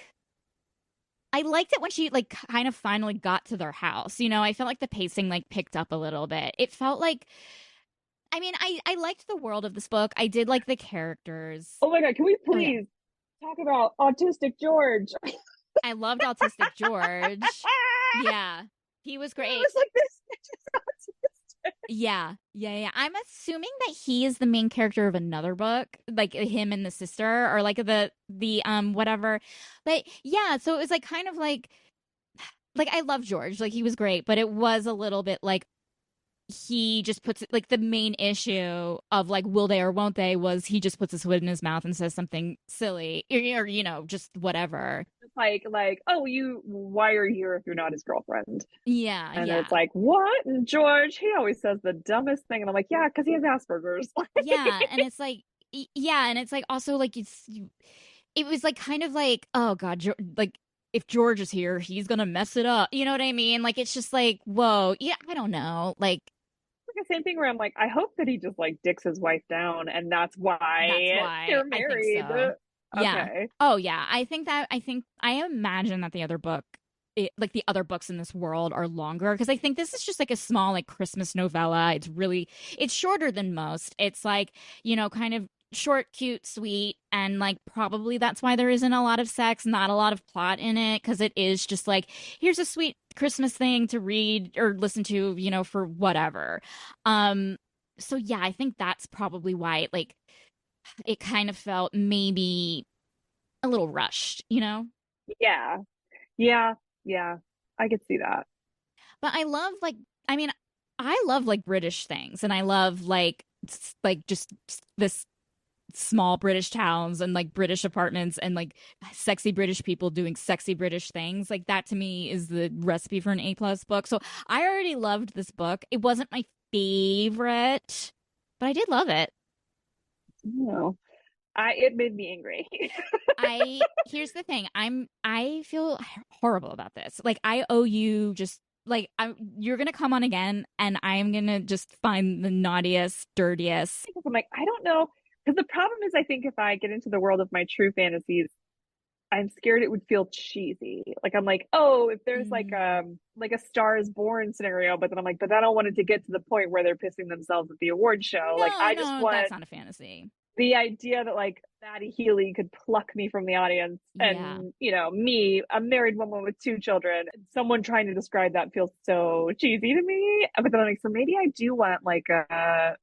I liked it when she like kind of finally got to their house. You know, I felt like the pacing like picked up a little bit. It felt like I mean, I liked the world of this book. I did like the characters. Oh my God, can we Oh yeah. please talk about Autistic George? I loved Autistic George. Yeah. He was I great. was like, this bitch is autistic. Yeah. Yeah, yeah. I'm assuming that he is the main character of another book, like him and the sister or like the whatever. But yeah, so it was like kind of like I love George. Like he was great, but it was a little bit like he just puts it like the main issue of like will they or won't they was he just puts his foot in his mouth and says something silly or you know just whatever. It's like, oh, why are you here if you're not his girlfriend? Yeah, And it's yeah, like, what? And George, he always says the dumbest thing. And I'm like, yeah, because he has Asperger's. yeah, and it's like yeah, and it's like also like it was like kind of like oh god like if George is here he's gonna mess it up, you know what I mean? Like it's just like whoa, yeah, I don't know, like Like the same thing where I'm like, I hope that he just like dicks his wife down and that's that's why why they're I think married. so. Yeah. Okay. Oh yeah. I think I imagine that the other book like the other books in this world are longer because I think this is just like a small like Christmas novella. It's shorter than most. It's like, you know, kind of short, cute, sweet, and like probably that's why there isn't a lot of sex, not a lot of plot in it because it is just like here's a sweet Christmas thing to read or listen to, you know, for whatever. Um so yeah, I think that's probably why it kind of felt maybe a little rushed, you know? Yeah. Yeah. Yeah. I could see that. But I mean, I love like British things and I love like just this small British towns and like British apartments and like sexy British people doing sexy British things. Like that to me is the recipe for an A+ book. So I already loved this book. It wasn't my favorite, but I did love it. No. It made me angry. I here's the thing. I feel horrible about this. Like I owe you just like you're gonna come on again, and I'm gonna just find the naughtiest, dirtiest. I'm like, I don't know. Because the problem is, I think if I get into the world of my true fantasies, I'm scared it would feel cheesy. Like I'm like, oh, if there's Mm, like a Star is Born scenario, but then I'm like, but I don't want it to get to the point where they're pissing themselves at the award show. Like no, I just no, that's want not a fantasy. the idea that like Maddie Healy could pluck me from the audience Yeah, and me, a married woman with two children, someone trying to describe that feels so cheesy to me. But then I'm like, so maybe I do want like a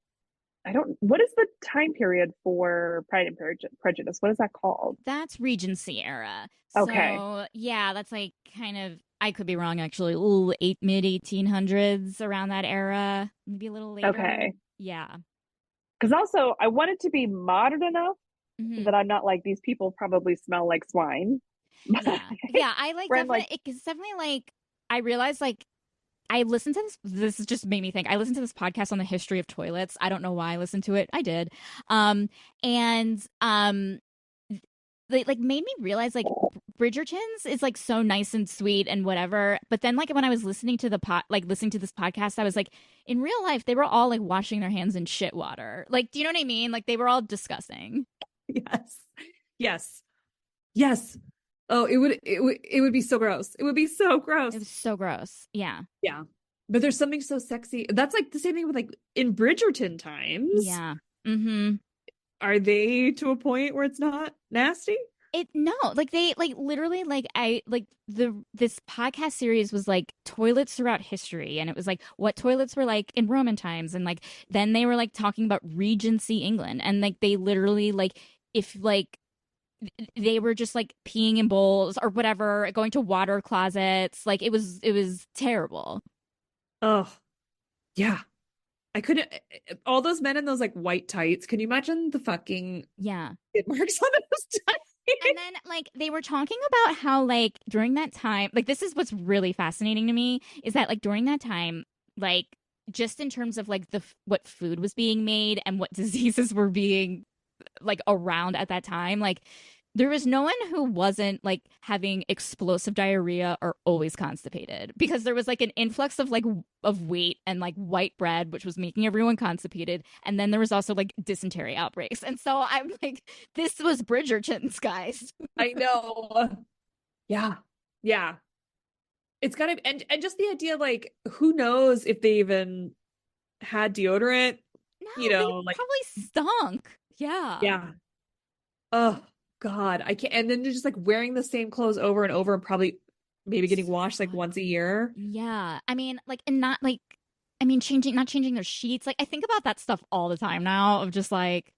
I don't what is the time period for Pride and Prejudice? What is that called? that's Regency era. Okay. So yeah, that's like kind of. I could be wrong actually. Ooh, mid 1800s around that era, maybe a little later. Okay. Yeah. Because also I want it to be modern enough Hmm. that I'm not like these people probably smell like swine. Yeah. Yeah. I like Where I'm like, definitely, it's definitely like, I realized like I listened to this has just made me think. I listened to this podcast on the history of toilets. I don't know why I listened to it. I did. And they like made me realize like Bridgerton's is like so nice and sweet and whatever. But then like when I was listening to listening to this podcast, I was like, in real life, they were all like washing their hands in shit water. Like, do you know what I mean? Like they were all disgusting. Yes. Yes. Yes. Oh, it would be so gross. It would be so gross. It was so gross. Yeah. Yeah. But there's something so sexy. That's like the same thing with like in Bridgerton times. Yeah. Mm-hmm. Are they to a point where it's not nasty? No, like they like literally like I like this podcast series was like toilets throughout history, and it was like what toilets were like in Roman times, and like then they were like talking about Regency England, and like they literally like if like they were just like peeing in bowls or whatever, going to water closets, like it was terrible. Oh, yeah. I couldn't, all those men in those like white tights. Can you imagine the fucking Yeah. skid marks on those tights? And then like they were talking about how like during that time, like this is what's really fascinating to me is that like during that time, like just in terms of like what food was being made and what diseases were being like around at that time, like there was no one who wasn't like having explosive diarrhea or always constipated because there was like an influx of like of wheat and like white bread, which was making everyone constipated. And then there was also like dysentery outbreaks. And so I'm like, this was Bridgerton's, guys. I know. Yeah. Yeah. It's gotta, and just the idea, like, who knows if they even had deodorant, No, you they know, like, probably stunk. Yeah. yeah. Oh God, I can't. And then they're just like wearing the same clothes over and over and probably maybe getting washed like once a year. Yeah. I mean, like, and not like, I mean, not changing their sheets. Like, I think about that stuff all the time now of just like,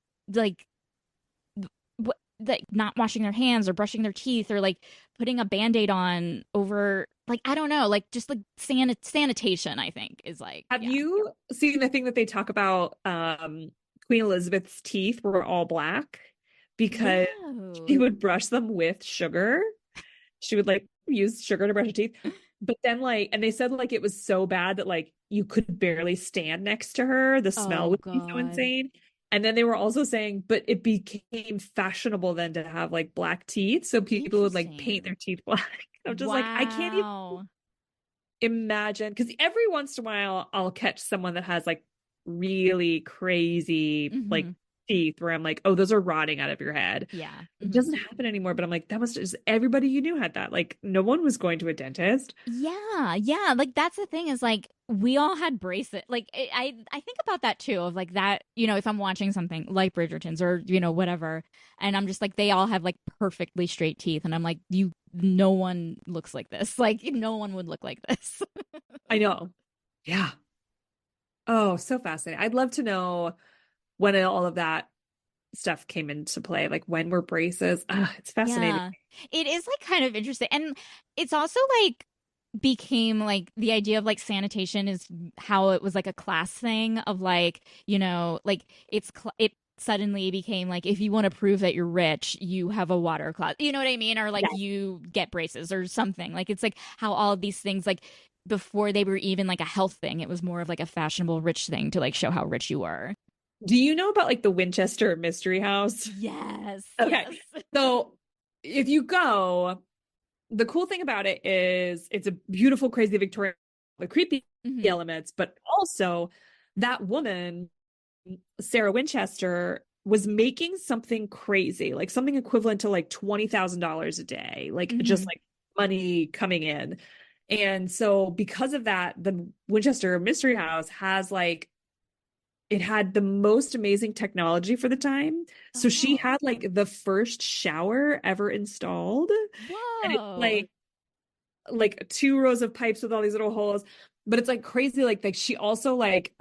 what, like not washing their hands or brushing their teeth or like putting a band-aid on over, like, I don't know, like just like sanitation, I think is like, Have yeah. you seen the thing that they talk about? Queen Elizabeth's teeth were all black because No. she would brush them with sugar. She would like use sugar to brush her teeth. But then like, and they said like it was so bad that like you could barely stand next to her. The smell Oh, would be so God. insane. And then they were also saying, but it became fashionable then to have like black teeth. So people would like paint their teeth black. I'm just like, I can't even Wow. imagine, because every once in a while I'll catch someone that has like really crazy like Mhm. teeth where I'm like, oh, those are rotting out of your head. Yeah. It Mhm. doesn't happen anymore, but I'm like, that must just everybody you knew had that. Like no one was going to a dentist. Yeah, yeah. Like that's the thing is like we all had braces. Like I think about that too of like that, you know, if I'm watching something like Bridgerton's or, you know, whatever, and I'm just like they all have like perfectly straight teeth and I'm like no one looks like this. Like no one would look like this. I know. Yeah. Oh, so fascinating. I'd love to know when all of that stuff came into play. Like when were braces? It's fascinating. Yeah. It is like kind of interesting. And it's also like became like the idea of like sanitation is how it was like a class thing of like, you know, like it suddenly became like if you want to prove that you're rich, you have a water closet. You know what I mean? Or like Yeah. you get braces or something. Like it's like how all of these things like before they were even like a health thing, it was more of like a fashionable rich thing to like show how rich you were. Do you know about like the Winchester Mystery House? Yes. Okay. Yes. So if you go, the cool thing about it is it's a beautiful, crazy Victorian, the creepy Mhm. elements, but also that woman, Sarah Winchester, was making something crazy, like something equivalent to like $20,000 a day, like just Mhm. like money coming in. And so because of that, the Winchester Mystery House has like it had the most amazing technology for the time. So she Oh. had like the first shower ever installed. And it's Whoa. like two rows of pipes with all these little holes. But it's like crazy. Like she also like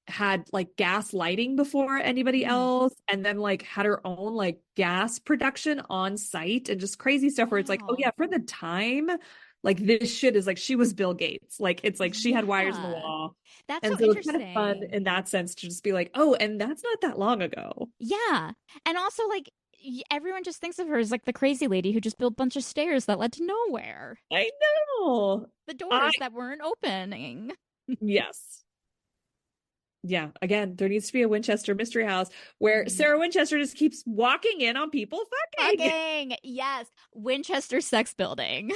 had like gas lighting before anybody Mhm. else, and then like had her own like gas production on site and just crazy stuff where it's like, oh Wow. yeah, for the time, like this shit is like she was Bill Gates. Like it's like she had wires in the Yeah. wall. That's And so so it's kind of fun interesting. in that sense to just be like, oh, and that's not that long ago. Yeah. And also like everyone just thinks of her as like the crazy lady who just built a bunch of stairs that led to nowhere. I know. The doors that weren't opening. Yes. Yeah, again, there needs to be a Winchester mystery house where Sarah Winchester just keeps walking in on people fucking. Yes. Winchester sex building.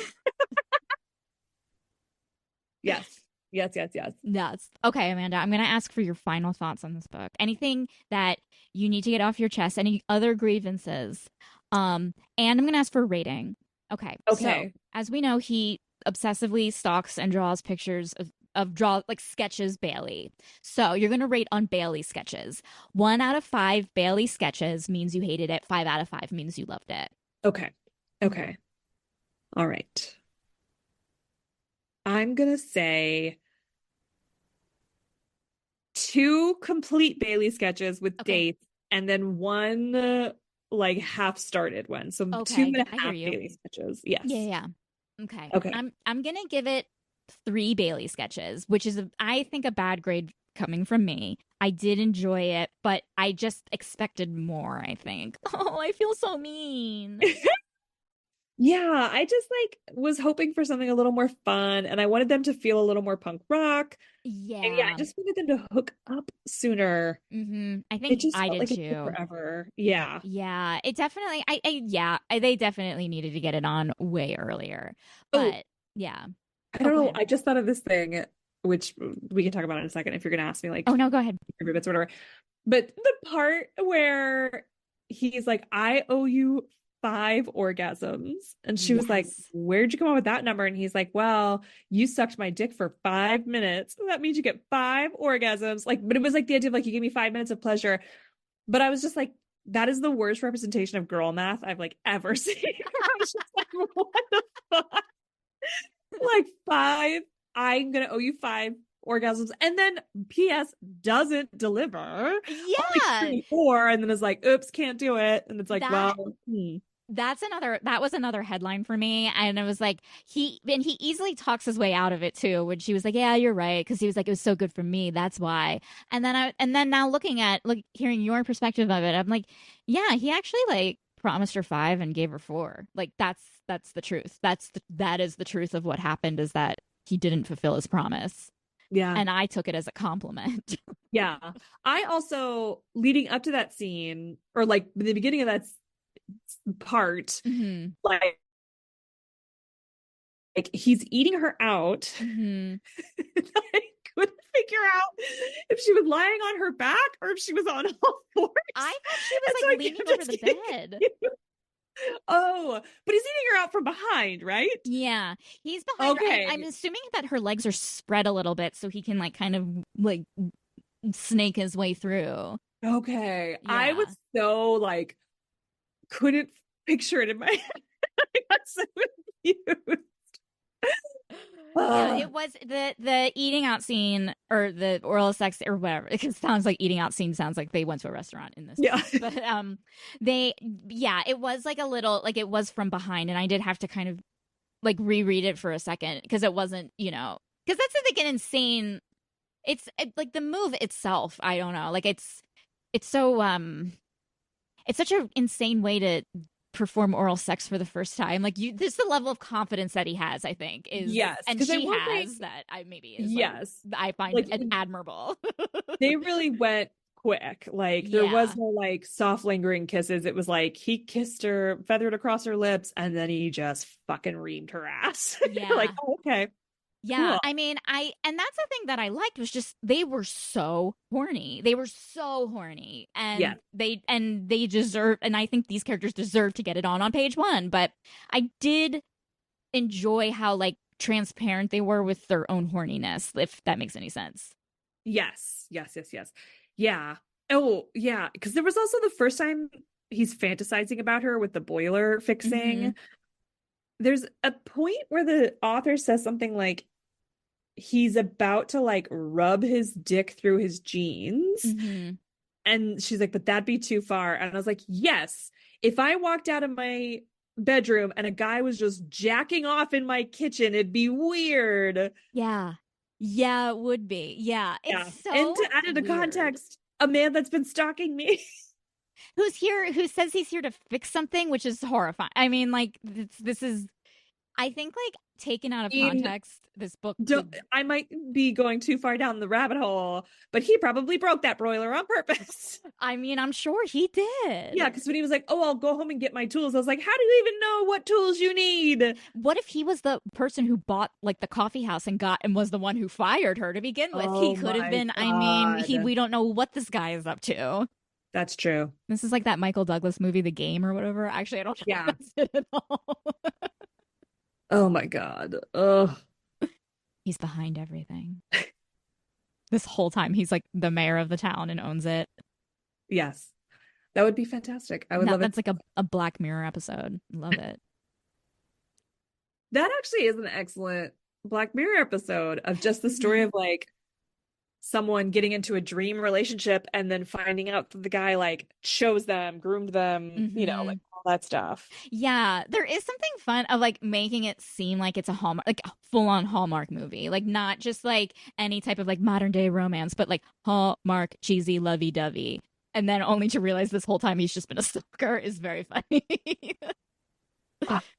Yes. Yes. Okay, Amanda, I'm going to ask for your final thoughts on this book. Anything that you need to get off your chest, any other grievances? And I'm going to ask for a rating. Okay. So, as we know, he obsessively stalks and draws pictures of sketches Bailey. So you're going to rate on Bailey sketches. 1 out of 5 Bailey sketches means you hated it. 5 out of 5 means you loved it. Okay. All right. I'm going to say 2 complete Bailey sketches with dates and then 1 like half started one. So 2.5 Bailey sketches. Yes. Yeah. Okay. I'm going to give it 3 Bailey sketches, which is, I think, a bad grade coming from me. I did enjoy it, but I just expected more, I think. Oh, I feel so mean. Yeah, I just was hoping for something a little more fun, and I wanted them to feel a little more punk rock. Yeah. And I just wanted them to hook up sooner. I think I did too. It took forever. Yeah. Yeah. It definitely, they definitely needed to get it on way earlier. But yeah. I don't know. I just thought of this thing, which we can talk about in a second if you're going to ask me, oh, no, go ahead. Bits or whatever. But the part where he's like, I owe you 5 orgasms. And she was like, where'd you come up with that number? And he's like, well, you sucked my dick for 5 minutes. That means you get 5 orgasms. But it was the idea of you give me 5 minutes of pleasure. But I was just like, that is the worst representation of girl math I've ever seen. I was just like, what the fuck? 5, I'm gonna owe you 5 orgasms, and then PS doesn't deliver. Yeah, 4, and then is like, oops, can't do it, and it's like, that was another headline for me, and it was like he easily talks his way out of it too. When she was like, yeah, you're right, because he was like, it was so good for me, that's why. And then now hearing your perspective of it, I'm like, yeah, he actually promised her 5 and gave her 4. That's the truth. That is the truth of what happened, is that he didn't fulfill his promise. Yeah. And I took it as a compliment. Yeah. I also, leading up to that scene, or the beginning of that part, he's eating her out. I couldn't figure out if she was lying on her back or if she was on all fours. I thought she was leaning over the bed. Oh, but he's eating her out from behind, right? Yeah, he's behind her. I'm assuming that her legs are spread a little bit so he can kind of snake his way through. Okay. Yeah. I was so couldn't picture it in my head. I got so confused. Yeah, it was the eating out scene, or the oral sex or whatever. It sounds like eating out scene sounds like they went to a restaurant in this. Yeah. But it was a little it was from behind, and I did have to kind of reread it for a second because it wasn't, because that's an insane. It's the move itself. I don't know. It's so it's such an insane way to perform oral sex for the first time. This is the level of confidence that he has, I think, is. Yes, and she has that. I find it admirable. They really went quick. There was no soft lingering kisses. It was he kissed her, feathered across her lips, and then he just fucking reamed her ass. Yeah. Oh, okay. Yeah, cool. I mean, and that's the thing that I liked, was just they were so horny. They were so horny, and they deserve, and I think these characters deserve to get it on page 1. But I did enjoy how transparent they were with their own horniness, if that makes any sense. Yes. Yeah. Oh, yeah. Because there was also the first time he's fantasizing about her with the boiler fixing. There's a point where the author says something he's about to rub his dick through his jeans. And she's like, but that'd be too far. And I was like, yes, if I walked out of my bedroom and a guy was just jacking off in my kitchen, it'd be weird. Yeah, it would be. Yeah. It's so and to add into context, a man that's been stalking me. who says he's here to fix something, which is horrifying. I mean, like this is, I think, like, taken out of context, this book I might be going too far down the rabbit hole, but he probably broke that broiler on purpose. I mean, I'm sure he did. Yeah, because when he was like, "Oh, I'll go home and get my tools," I was like, "How do you even know what tools you need?" What if he was the person who bought, like, the coffee house and was the one who fired her to begin with? He could have been. God. I mean, we don't know what this guy is up to. That's true. This is like that Michael Douglas movie, The Game or whatever. Actually, I don't know. Yeah. If that's it at all. Oh my God. Ugh. He's behind everything. This whole time, he's like the mayor of the town and owns it. Yes. That would be fantastic. I would love it. That's like a Black Mirror episode. Love it. That actually is an excellent Black Mirror episode of just the story of like someone getting into a dream relationship and then finding out that the guy like chose them, groomed them, you know, like all that stuff. Yeah, there is something fun of like making it seem like it's a Hallmark, like a full-on Hallmark movie, like not just like any type of like modern day romance, but like Hallmark cheesy lovey-dovey. And then only to realize this whole time he's just been a stalker is very funny.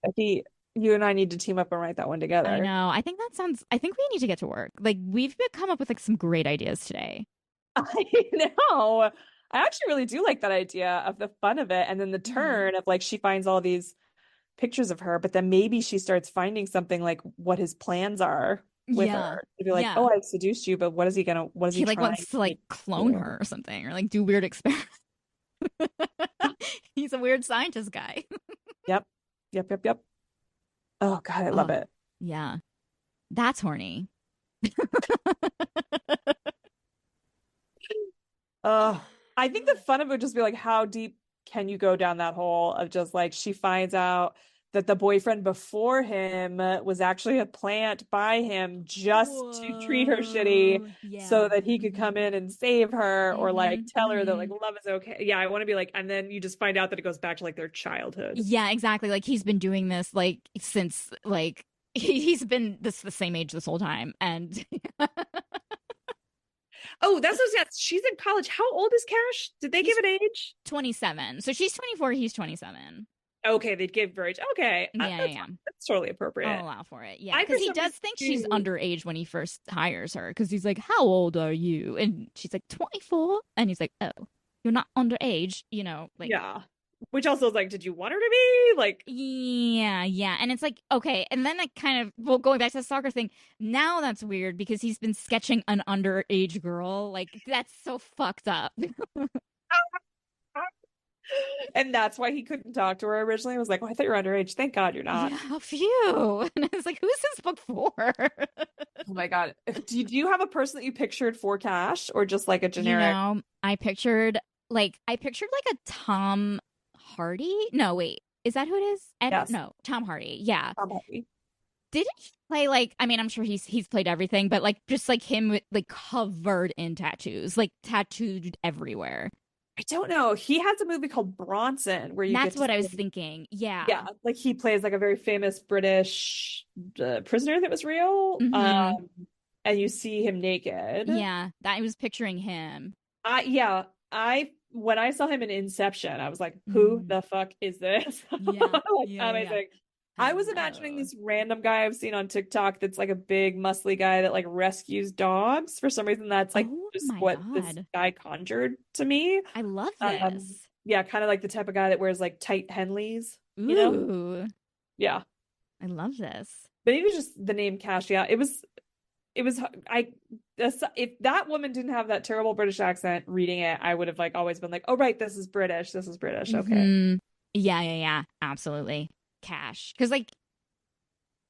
Becky, you and I need to team up and write that one together. I know. I think we need to get to work. Like, we've come up with like some great ideas today. I know. I actually really do like that idea of the fun of it. And then the turn of like, she finds all these pictures of her, but then maybe she starts finding something like what his plans are with her. To be like, oh, I seduced you, but what is he like wants to like clone her or something, or like do weird experiments. He's a weird scientist guy. Yep. Oh God, I love it. Yeah. That's horny. I think the fun of it would just be like, how deep can you go down that hole of just like, she finds out that the boyfriend before him was actually a plant by him just to treat her shitty so that he could come in and save her or like tell her that like love is okay. Yeah, I want to be like, and then you just find out that it goes back to like their childhood. Yeah, exactly. Like he's been doing this like since like he's been the same age this whole time. And oh, that's what she's in college. How old is Cash? Did they give an age? 27. So she's 24, he's 27. Okay, they'd give her age. Okay. Yeah. That's totally appropriate. I'll allow for it. Yeah. Because he does think she's underage when he first hires her. Because he's like, how old are you? And she's like, 24. And he's like, oh, you're not underage, you know. Like, yeah. Which also is like, did you want her to be? Like, yeah. And it's like, okay. And then it kind of, well, going back to the soccer thing, now that's weird because he's been sketching an underage girl. Like, that's so fucked up. And that's why he couldn't talk to her originally. It was like, well, I thought you were underage. Thank God you're not. Yeah, phew. And I was like, who's this book for? Oh my God. Do you have a person that you pictured for Cash or just like a generic? You know, I pictured like a Tom Hardy. No, wait. Is that who it is? Yes. No, Tom Hardy. Yeah. Tom Hardy. Didn't he play like, I mean, I'm sure he's played everything, but like just like him with like covered in tattoos, like tattooed everywhere. I don't know. He has a movie called Bronson where you That's what I was thinking. Yeah. Yeah. Like he plays like a very famous British prisoner that was real. And you see him naked. Yeah. I was picturing him. When I saw him in Inception, I was like, who the fuck is this? Yeah. Amazing. I was imagining this random guy I've seen on TikTok that's like a big muscly guy that like rescues dogs. For some reason, that's like just what this guy conjured to me. I love this. Yeah, kind of like the type of guy that wears like tight Henleys. You know? Yeah. I love this. But it was just the name Cash. Yeah, it was if that woman didn't have that terrible British accent reading it, I would have like always been like, oh right, this is British. Okay. Yeah, absolutely. Cash, because like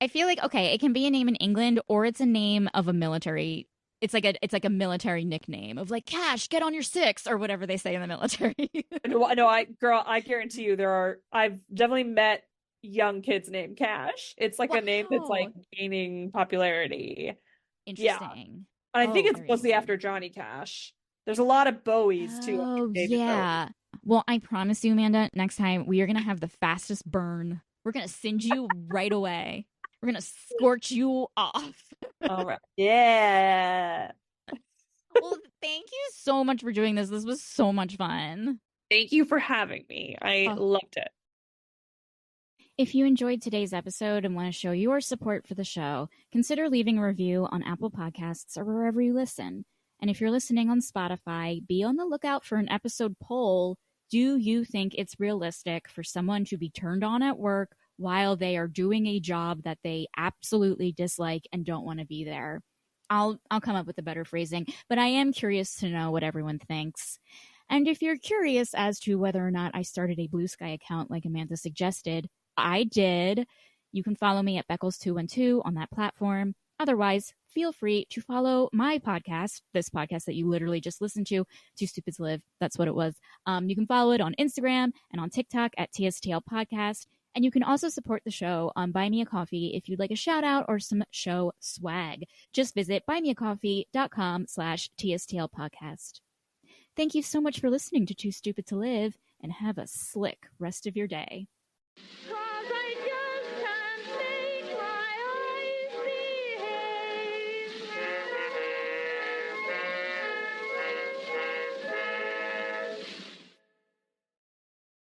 I feel like, okay, it can be a name in England or it's a name of a military. It's like a military nickname of like, Cash, get on your six, or whatever they say in the military. No, I guarantee you I've definitely met young kids named Cash. It's like a name that's like gaining popularity. Interesting. Yeah. And I think it's mostly after Johnny Cash. There's a lot of Bowies too. Oh yeah. Well, I promise you, Amanda, next time we are gonna have the fastest burn. We're gonna singe you right away. We're gonna scorch you off. All right. Yeah. Well, thank you so much for doing this. This was so much fun. Thank you for having me. I loved it. If you enjoyed today's episode and want to show your support for the show, consider leaving a review on Apple Podcasts or wherever you listen. And if you're listening on Spotify, be on the lookout for an episode poll. Do you think it's realistic for someone to be turned on at work while they are doing a job that they absolutely dislike and don't want to be there? I'll come up with a better phrasing, but I am curious to know what everyone thinks. And if you're curious as to whether or not I started a Blue Sky account like Amanda suggested, I did. You can follow me at Beckles212 on that platform. Otherwise, feel free to follow my podcast, this podcast that you literally just listened to, Too Stupid to Live. That's what it was. You can follow it on Instagram and on TikTok at TSTL Podcast. And you can also support the show on Buy Me a Coffee if you'd like a shout out or some show swag. Just visit buymeacoffee.com/TSTL Podcast. Thank you so much for listening to Too Stupid to Live, and have a slick rest of your day.